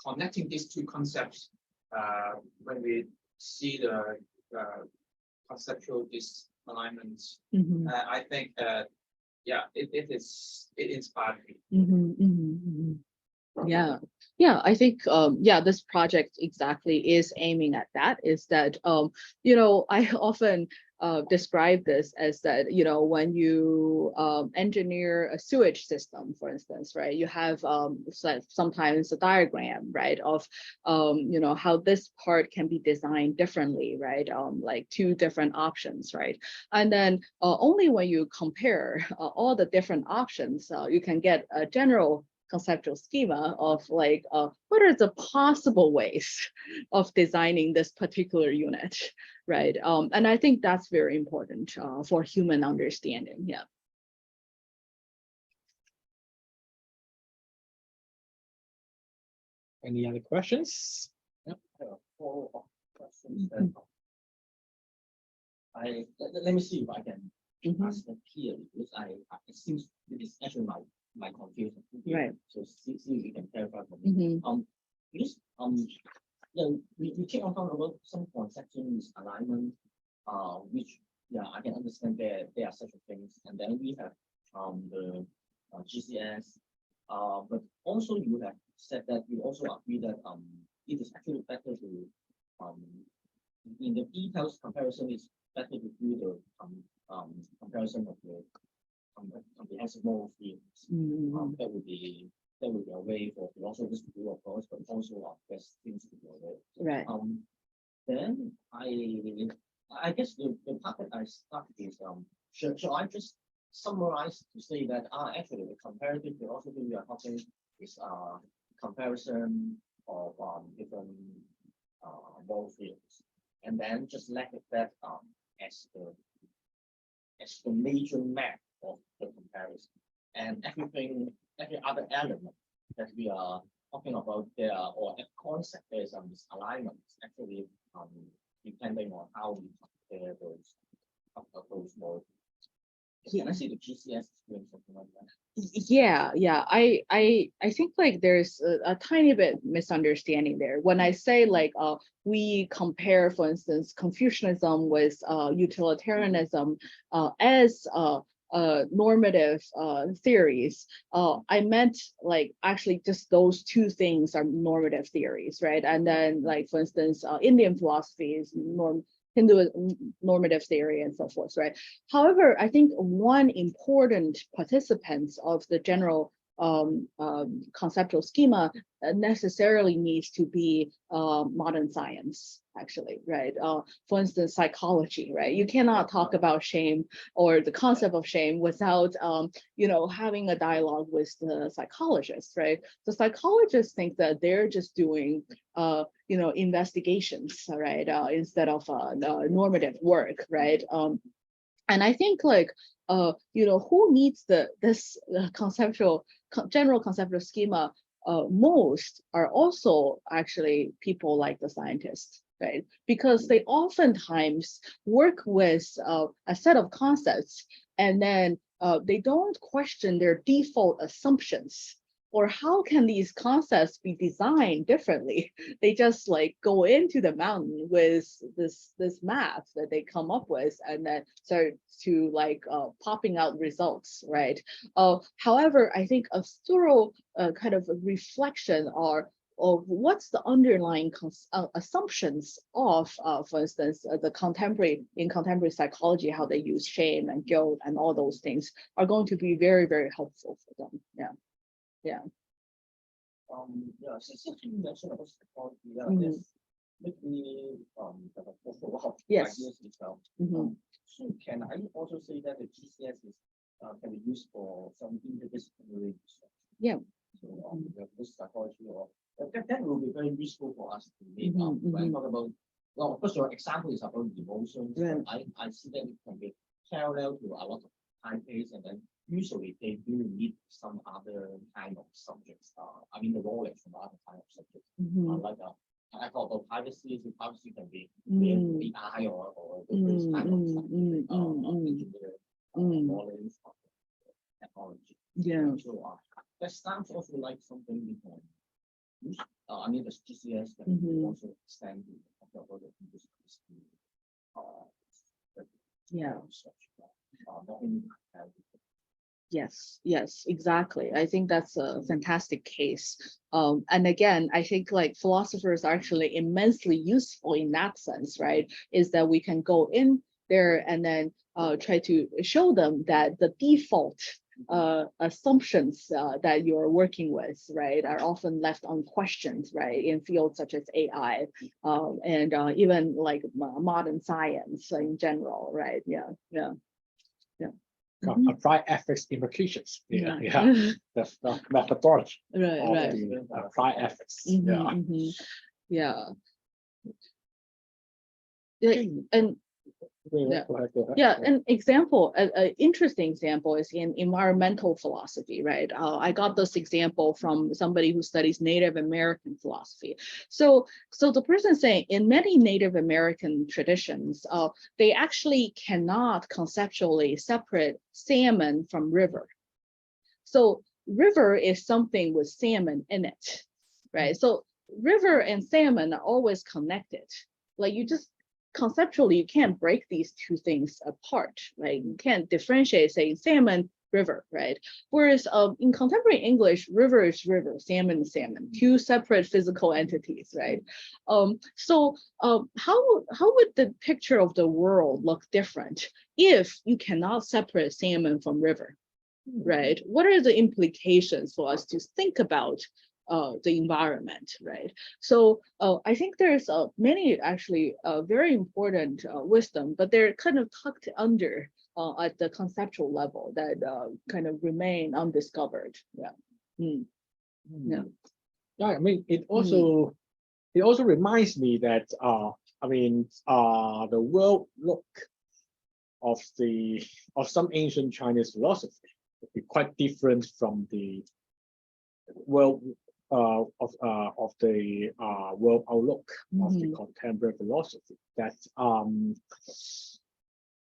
connecting these two concepts when we see the conceptual misalignments. I think yeah, it inspired me. Yeah, I think yeah, this project exactly is aiming at that, is that you know, I often describe this as that, you know, when you engineer a sewage system, for instance, right, you have sometimes a diagram, right, of you know, how this part can be designed differently, right, like two different options, right, and then only when you compare all the different options, you can get a general conceptual schema of like what are the possible ways of designing this particular unit, right? And I think that's very important for human understanding. Yeah. Any other questions? Yep, I have a follow-up questions that let me see if I can ask them clearly, because it seems it is actually my confusion. Right. So see if you can clarify for me. Because yeah, we keep on talking about some conceptual misalignment, which yeah, I can understand there are such things, and then we have the GCS, but also you have said that you also agree that it is actually better to in the details comparison, it's better to do the comparison of the comprehensive moral theories. That would be a way for philosophers to do, of course, but also best things to do. Right. Then I guess the part that I start is should I just summarize to say that actually the comparative philosophy we are talking is comparison of different moral theories, and then just let that as the major map of the comparison, and every other element that we are talking about there, or a concept there is misalignment, actually depending on how we compare those modes. Can I see the GCS is doing something like that? Yeah. I think like there's a tiny bit misunderstanding there. When I say like we compare, for instance, Confucianism with utilitarianism as normative theories, I meant like actually just those two things are normative theories, right? And then like, for instance, Indian philosophy is Hindu normative theory and so forth, right? However, I think one important participant of the general conceptual schema necessarily needs to be modern science, actually, right? For instance, psychology, right? You cannot talk about shame or the concept of shame without, you know, having a dialogue with the psychologists, right? The psychologists think that they're just doing, you know, investigations, right? Instead of normative work, right? And I think like, you know, who needs this general conceptual schema most are also actually people like the scientists, right? Because they oftentimes work with a set of concepts, and then they don't question their default assumptions, or how can these concepts be designed differently? They just like go into the mountain with this map that they come up with, and then start to like popping out results, right? However, I think a thorough kind of reflection of what's the underlying assumptions of, for instance, the contemporary psychology, how they use shame and guilt and all those things are going to be very, very helpful for them. Yeah. Since you mentioned about psychology, this make me have a follow-up Yes. ideas as well. So can I also say that the GCS is can be used for some interdisciplinary research? Yeah. So this psychology or that will be very useful for us to make when I talk about, well, of course your example is about emotions. Right. I see that it can be parallel to a lot of time case, and then usually they do need some other kind of subjects. I mean the knowledge from other kind of subjects. Like I thought about privacy. So privacy can be the AI or those type of mm, engineering knowledge of technology. Yeah. So that sounds also like something we can use. I mean, the GCS can also extend the other industries. Yeah. Not only Yes, yes, exactly. I think that's a fantastic case. And again, I think like philosophers are actually immensely useful in that sense, right? Is that we can go in there and then try to show them that the default assumptions that you're working with, right, are often left unquestioned, right, in fields such as AI and even like modern science in general, right? Yeah, yeah, yeah. Apply ethics implications. Yeah. That's the methodology Right, of right. the apply ethics. Yeah. And Yeah. yeah, an example, an interesting example is in environmental philosophy, right? I got this example from somebody who studies Native American philosophy. So the person saying in many Native American traditions, they actually cannot conceptually separate salmon from river. So river is something with salmon in it, right? So river and salmon are always connected. Like you just conceptually, you can't break these two things apart, right? You can't differentiate, say, salmon, river, right? Whereas in contemporary English, river is river, salmon is salmon, two separate physical entities, right? So how would the picture of the world look different if you cannot separate salmon from river, right? What are the implications for us to think about the environment, right? So I think there's many actually very important wisdom, but they're kind of tucked under at the conceptual level that kind of remain undiscovered. Yeah. Yeah. Yeah, I mean, it also reminds me that I mean the world look of some ancient Chinese philosophy would be quite different from the world of the world outlook of the contemporary philosophy. That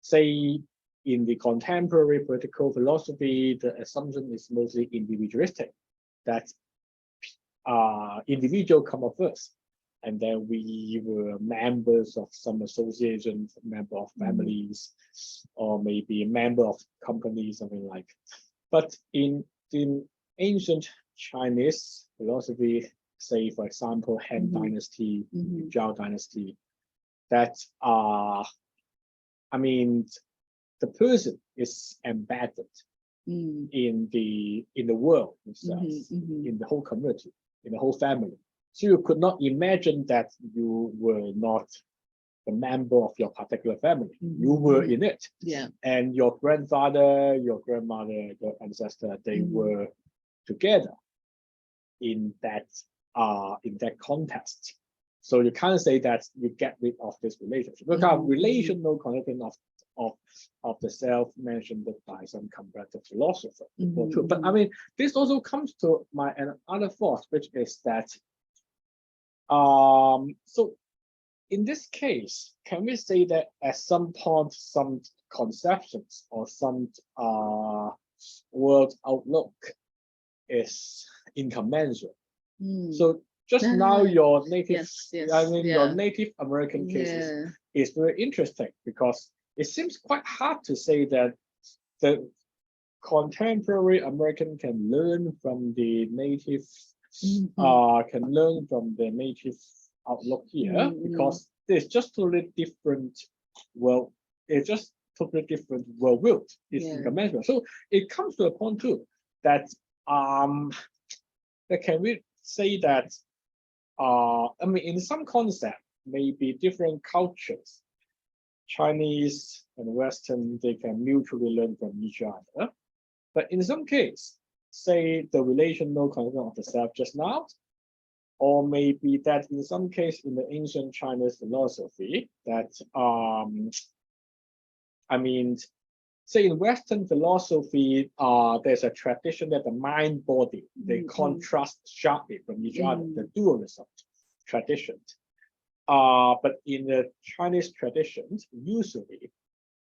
say in the contemporary political philosophy, the assumption is mostly individualistic. That individual come up first, and then we were members of some associations, member of families, or maybe a member of companies, something like. But in ancient Chinese philosophy, say for example Han Dynasty, Zhao Dynasty, that I mean the person is embedded in the world itself, in the whole community, in the whole family. So you could not imagine that you were not a member of your particular family. You were in it. Yeah. And your grandfather, your grandmother, your ancestor, they were together in that context. So you can't say that you get rid of this relationship. Look at relational connection of the self mentioned by some comparative philosopher. But I mean, this also comes to my another thought, which is that so in this case, can we say that at some point some conceptions or some world outlook is incommensurate? So just now your native, your Native American cases is very interesting because it seems quite hard to say that the contemporary American can learn from the native, can learn from the native outlook here because there's just totally different world. It's just totally different worldview. It's incommensurate. So it comes to a point too that can we say that I mean in some concept maybe different cultures, Chinese and Western, they can mutually learn from each other. But in some case, say the relational concept of the self just now, or maybe that in some case in the ancient Chinese philosophy that I mean, say in Western philosophy, there's a tradition that the mind body they contrast sharply from each other, the dualism tradition. but in the Chinese traditions, usually,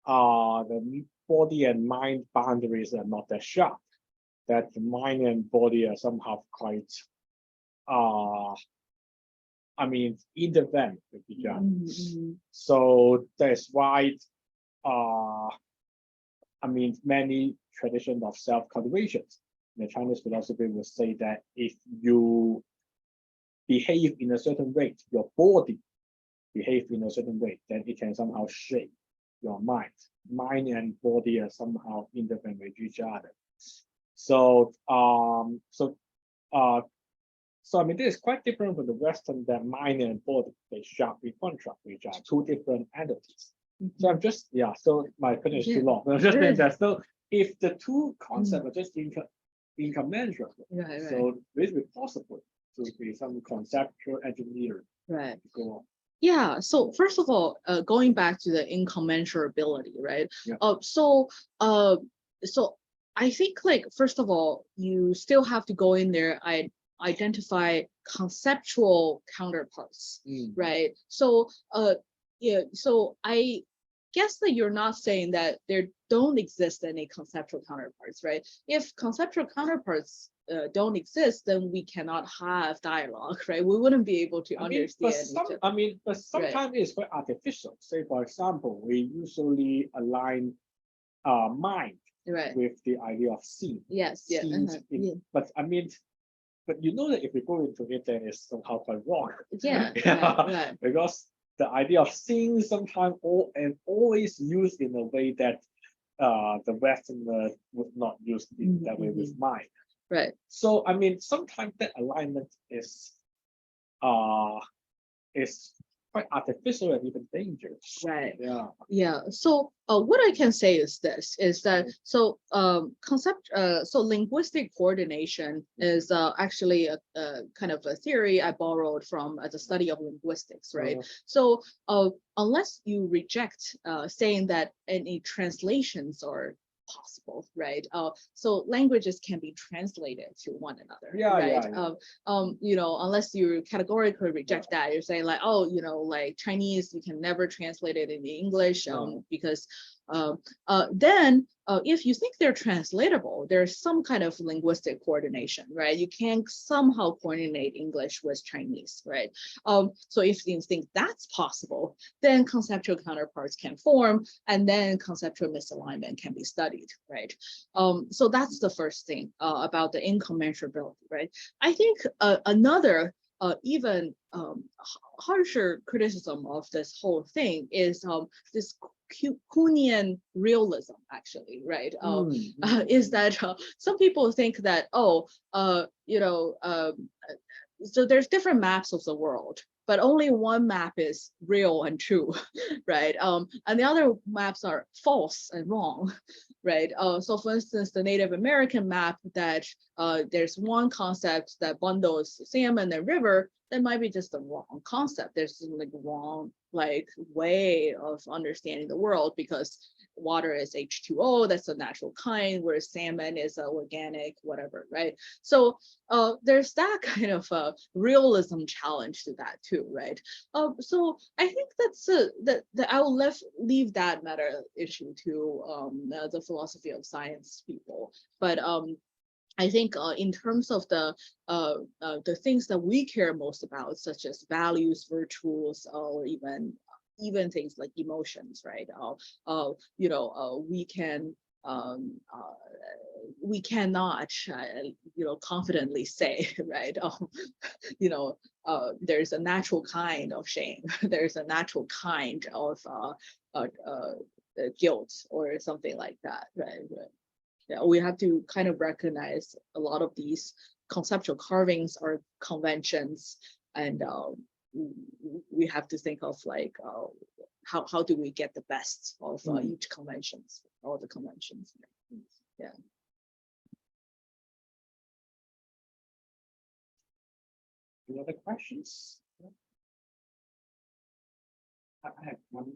the body and mind boundaries are not that sharp. That the mind and body are somehow quite, I mean, intertwined with each other. So that's why, I mean, many traditions of self-cultivation, the Chinese philosophy will say that if you behave in a certain way, your body behave in a certain way, then it can somehow shape your mind. Mind and body are somehow intertwined with each other. So, so I mean, this is quite different from the Western, that mind and body, they sharply contrast with each other, two different entities. So I'm just, so my finish too long. I'm just saying that, so if the two concepts are just incommensurable, so this will be possible to be some conceptual engineering. Right. Go on. Yeah. So first of all, going back to the incommensurability, right? Yeah. So I think, like, first of all, you still have to go in there and identify conceptual counterparts, right? So yeah. So I guess that you're not saying that there don't exist any conceptual counterparts, right? If conceptual counterparts don't exist, then we cannot have dialogue, right? We wouldn't be able to understand each other. I mean, but sometimes it's quite artificial. Say, for example, we usually align mind with the idea of seeing. Yes, yeah. But I mean, but you know that if we go into it, then it's somehow quite wrong. Yeah, right. Because the idea of seeing sometimes always used in a way that the Westerner would not use in that way with mind. Right. So I mean, sometimes that alignment is quite artificial and even dangerous. Right. Yeah. Yeah. So what I can say is this: is that so so linguistic coordination is actually a kind of a theory I borrowed from the study of linguistics, right? So unless you reject saying that any translations are possible, right? So languages can be translated to one another, right? You know, unless you categorically reject that, you're saying like, oh, you know, like Chinese, you can never translate it into English because then if you think they're translatable, there's some kind of linguistic coordination, right? You can somehow coordinate English with Chinese, right? So if you think that's possible, then conceptual counterparts can form, and then conceptual misalignment can be studied, right? So that's the first thing about the incommensurability, right? I think another even harsher criticism of this whole thing is this Kuhnian realism, actually, right? Is that some people think that, you know, so there's different maps of the world, but only one map is real and true, right? And the other maps are false and wrong, right? So for instance, the Native American map, that there's one concept that bundles salmon and river, that might be just the wrong concept. There's like wrong way of understanding the world, because water is H2O, that's a natural kind, whereas salmon is organic, whatever, right? So there's that kind of realism challenge to that too, right? So I think that's that I will leave that meta issue to the philosophy of science people, but I think in terms of the things that we care most about, such as values, virtues, or even things like emotions, right? You know, we cannot, you know, confidently say, right? You know, there's a natural kind of shame. There's a natural kind of guilt or something like that, right? Yeah, we have to kind of recognize a lot of these conceptual carvings or conventions, and we have to think of like how do we get the best of each conventions, all the conventions. Yeah. Any other questions? I have one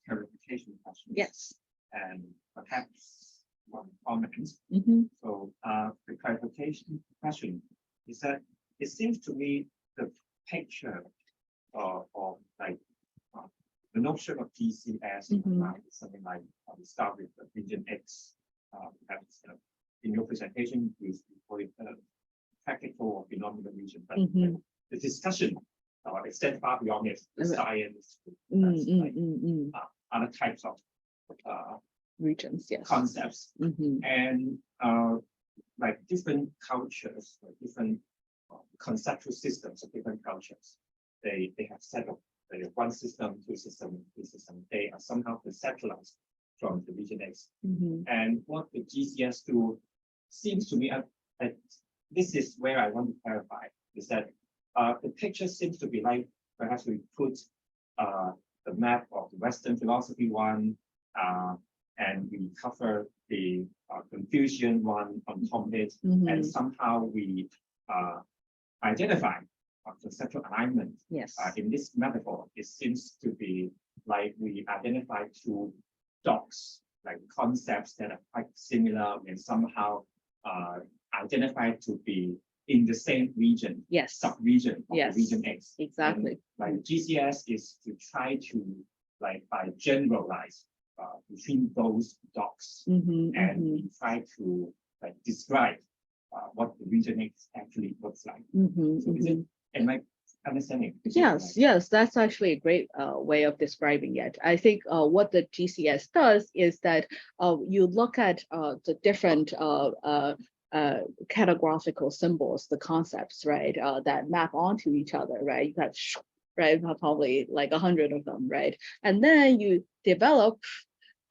clarification question. Yes. And perhaps one comment. So the clarification question is that it seems to me the picture of like the notion of GCS is something like we start with the region X. In your presentation, you call it practical or phenomenal region, but the discussion extends far beyond it. The science, other types of regions, yes, concepts, and like different cultures, like different conceptual systems of different cultures. They have set up one system, two system, three system. They are somehow conceptualized from the region X. And what the GCS do seems to me, this is where I want to clarify, is that the picture seems to be like perhaps we put the map of the Western philosophy one, and we cover the Confucian one on top of it, and somehow we identify conceptual alignment. Yes. In this metaphor, it seems to be like we identify two dots, like concepts that are quite similar and somehow identified to be in the same region, yes, sub-region of yes, the region X. Exactly. And, like GCS is to try to like by generalize between those dots, and we try to like describe what the region X actually looks like. So is it, am I understanding? Yes, yes, that's actually a great way of describing it. I think what the GCS does is that you look at the different categorical symbols, the concepts, right, that map onto each other, right? You got, right, probably like 100 of them, right? And then you develop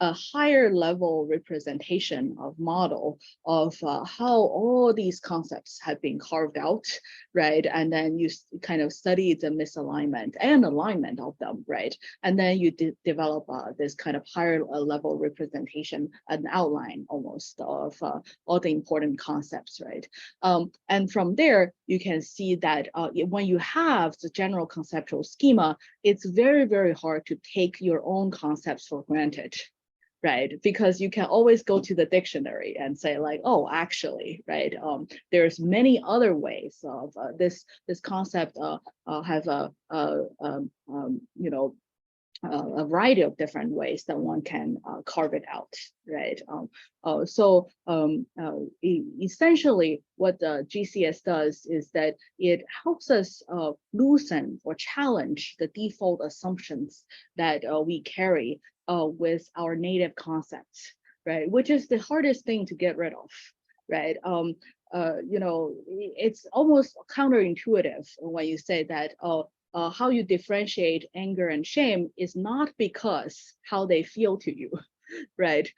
a higher level representation of model of how all these concepts have been carved out, right? And then you kind of study the misalignment and alignment of them, right? And then you develop this kind of higher level representation, an outline almost of all the important concepts, right? And from there, you can see that when you have the general conceptual schema, it's very, very hard to take your own concepts for granted, right? Because you can always go to the dictionary and say like, oh, actually, right? There's many other ways of this concept have a variety of different ways that one can carve it out, right? Essentially, what the GCS does is that it helps us loosen or challenge the default assumptions that we carry with our native concepts, right? Which is the hardest thing to get rid of, right? It's almost counterintuitive when you say that, how you differentiate anger and shame is not because how they feel to you, right?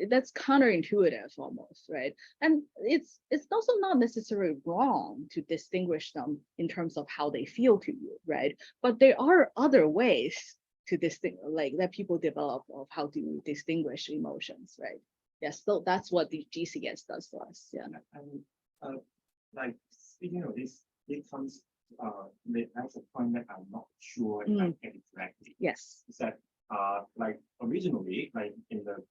That's counterintuitive almost, right? And it's also not necessarily wrong to distinguish them in terms of how they feel to you, right? But there are other ways to distinguish, like that people develop of how to distinguish emotions, right? Yes, so that's what the GCS does for us. Yeah. And like speaking of this, it comes that's a point that I'm not sure if I get it correctly. Yes. Is that like originally, like in the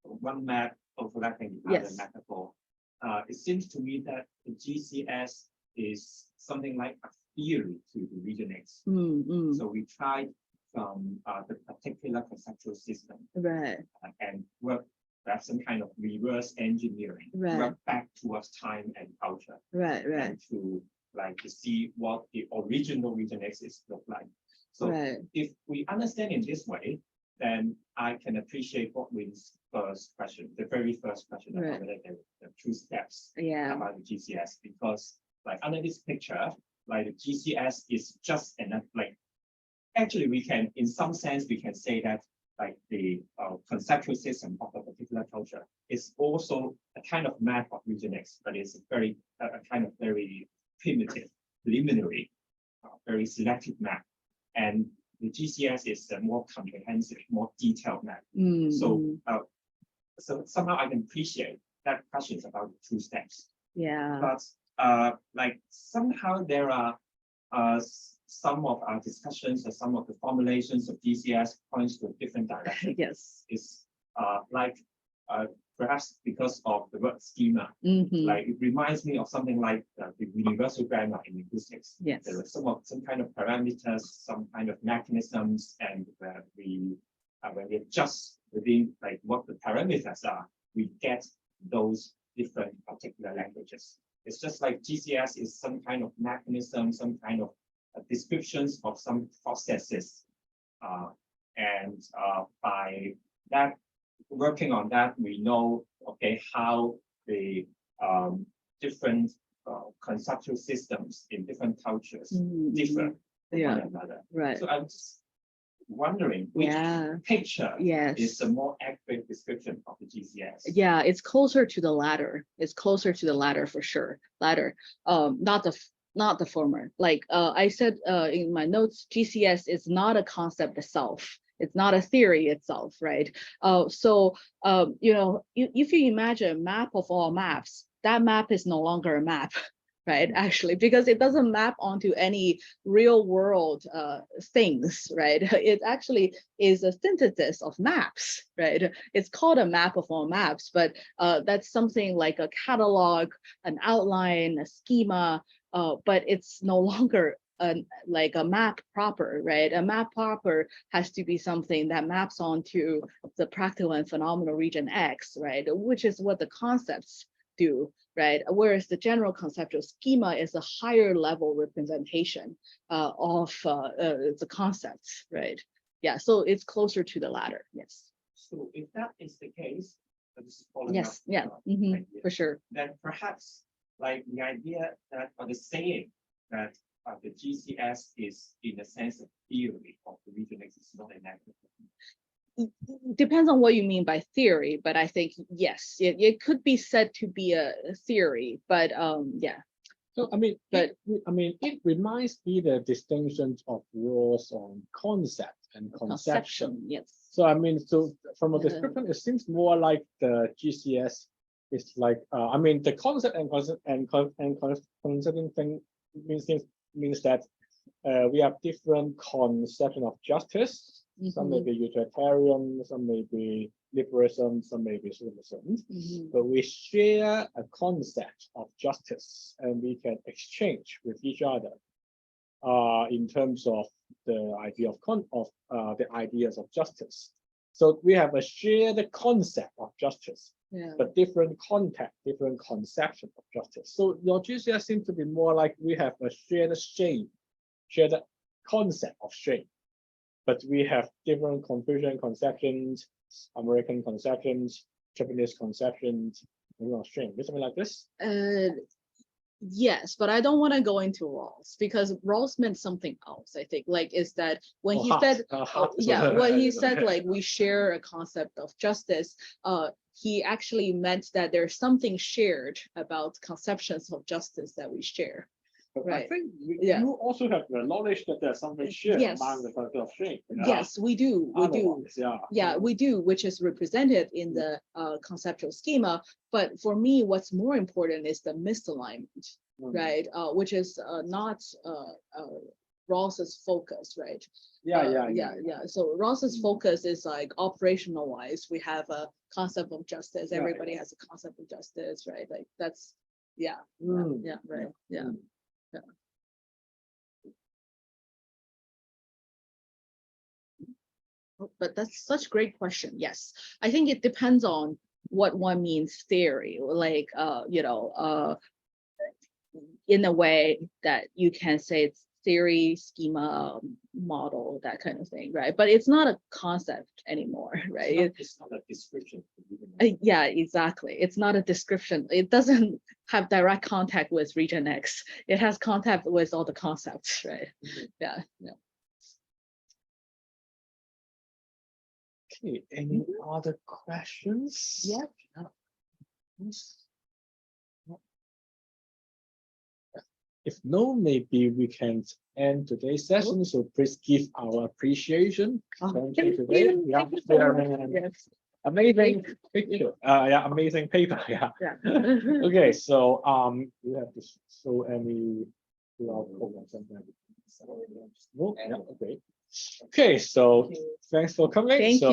one map overlapping the other metaphor, it seems to me that the GCS is something like a theory to the region X. So we tried from the particular conceptual system, right, and work perhaps some kind of reverse engineering, work back towards time and culture, right, and to see what the original region X is look like. So if we understand in this way, then I can appreciate what Win's first question, the very first question about the two steps about the GCS, because like under this picture, like the GCS is just enough, like actually we can, in some sense, we can say that like the conceptual system of a particular culture is also a kind of map of region X, but it's a kind of very primitive, preliminary, very selective map. And the GCS is a more comprehensive, more detailed map. So somehow I can appreciate that questions about the two steps. Yeah. But like somehow there are some of our discussions or some of the formulations of GCS points to a different direction. Yes. It's like, for perhaps because of the word schema. Like it reminds me of something like the universal grammar in linguistics. Yes. There are some kind of parameters, some kind of mechanisms, and when we adjust within like what the parameters are, we get those different particular languages. It's just like GCS is some kind of mechanism, some kind of descriptions of some processes, and by that, working on that, we know, okay, how the different conceptual systems in different cultures differ from one another. Right. So I'm just wondering which picture is a more accurate description of the GCS. Yeah, it's closer to the latter. It's closer to the latter for sure. Latter, not the former. Like I said in my notes, GCS is not a concept itself. It's not a theory itself, right? So you know, if you imagine a map of all maps, that map is no longer a map, right? Actually, because it doesn't map onto any real world things, right? It actually is a synthesis of maps, right? It's called a map of all maps, but that's something like a catalog, an outline, a schema, but it's no longer like a map proper, right? A map proper has to be something that maps onto the practical and phenomenal region X, right? Which is what the concepts do, right? Whereas the general conceptual schema is a higher level representation of the concepts, right? Yeah, so it's closer to the latter, yes. So if that is the case, this is following Yes, up, yeah, for sure. then perhaps like the idea that, or the saying that the GCS is in the sense of theory of the region X is not inaccurate. Depends on what you mean by theory, but I think yes, it could be said to be a theory, but yeah. So I mean, it reminds me the distinctions of Rawls on concept and conception. Yes. So I mean, so from a description, it seems more like the GCS is like I mean, the concept and concepting thing means that we have different conception of justice. Some may be utilitarian, some may be liberalism, some may be socialism. But we share a concept of justice, and we can exchange with each other in terms of the idea of the ideas of justice. So we have a shared concept of justice, but different context, different conception of justice. So your GCS seems to be more like we have a shared shame, shared concept of shame. But we have different Confucian conceptions, American conceptions, Japanese conceptions, of shame. Something like this? Yes, but I don't want to go into Rawls because Rawls meant something else. I think like is that when he said, when he said like we share a concept of justice, he actually meant that there's something shared about conceptions of justice that we share. Right. I think you also have the knowledge that there's something shared among the concept of shame. Yes, we do. We do. Yeah, we do, which is represented in the conceptual schema. But for me, what's more important is the misalignment, right? Which is not Rawls's focus, right? Yeah. So Rawls's focus is like operational wise. We have a concept of justice. Everybody has a concept of justice, right? Like that's right. Yeah. But that's such a great question. Yes, I think it depends on what one means theory, like in a way that you can say it's theory, schema, model, that kind of thing, right? But it's not a concept anymore, right? It's not a description. Yeah, exactly. It's not a description. It doesn't have direct contact with region X. It has contact with all the concepts, right? Yeah. Okay, any other questions? Yeah. If no, maybe we can end today's session. So please give our appreciation. Thank today. you. Yeah, Yes. amazing picture. Amazing paper. Yeah. Okay, so we have to show any no, yeah, okay. Okay, so thanks for coming. Thank you.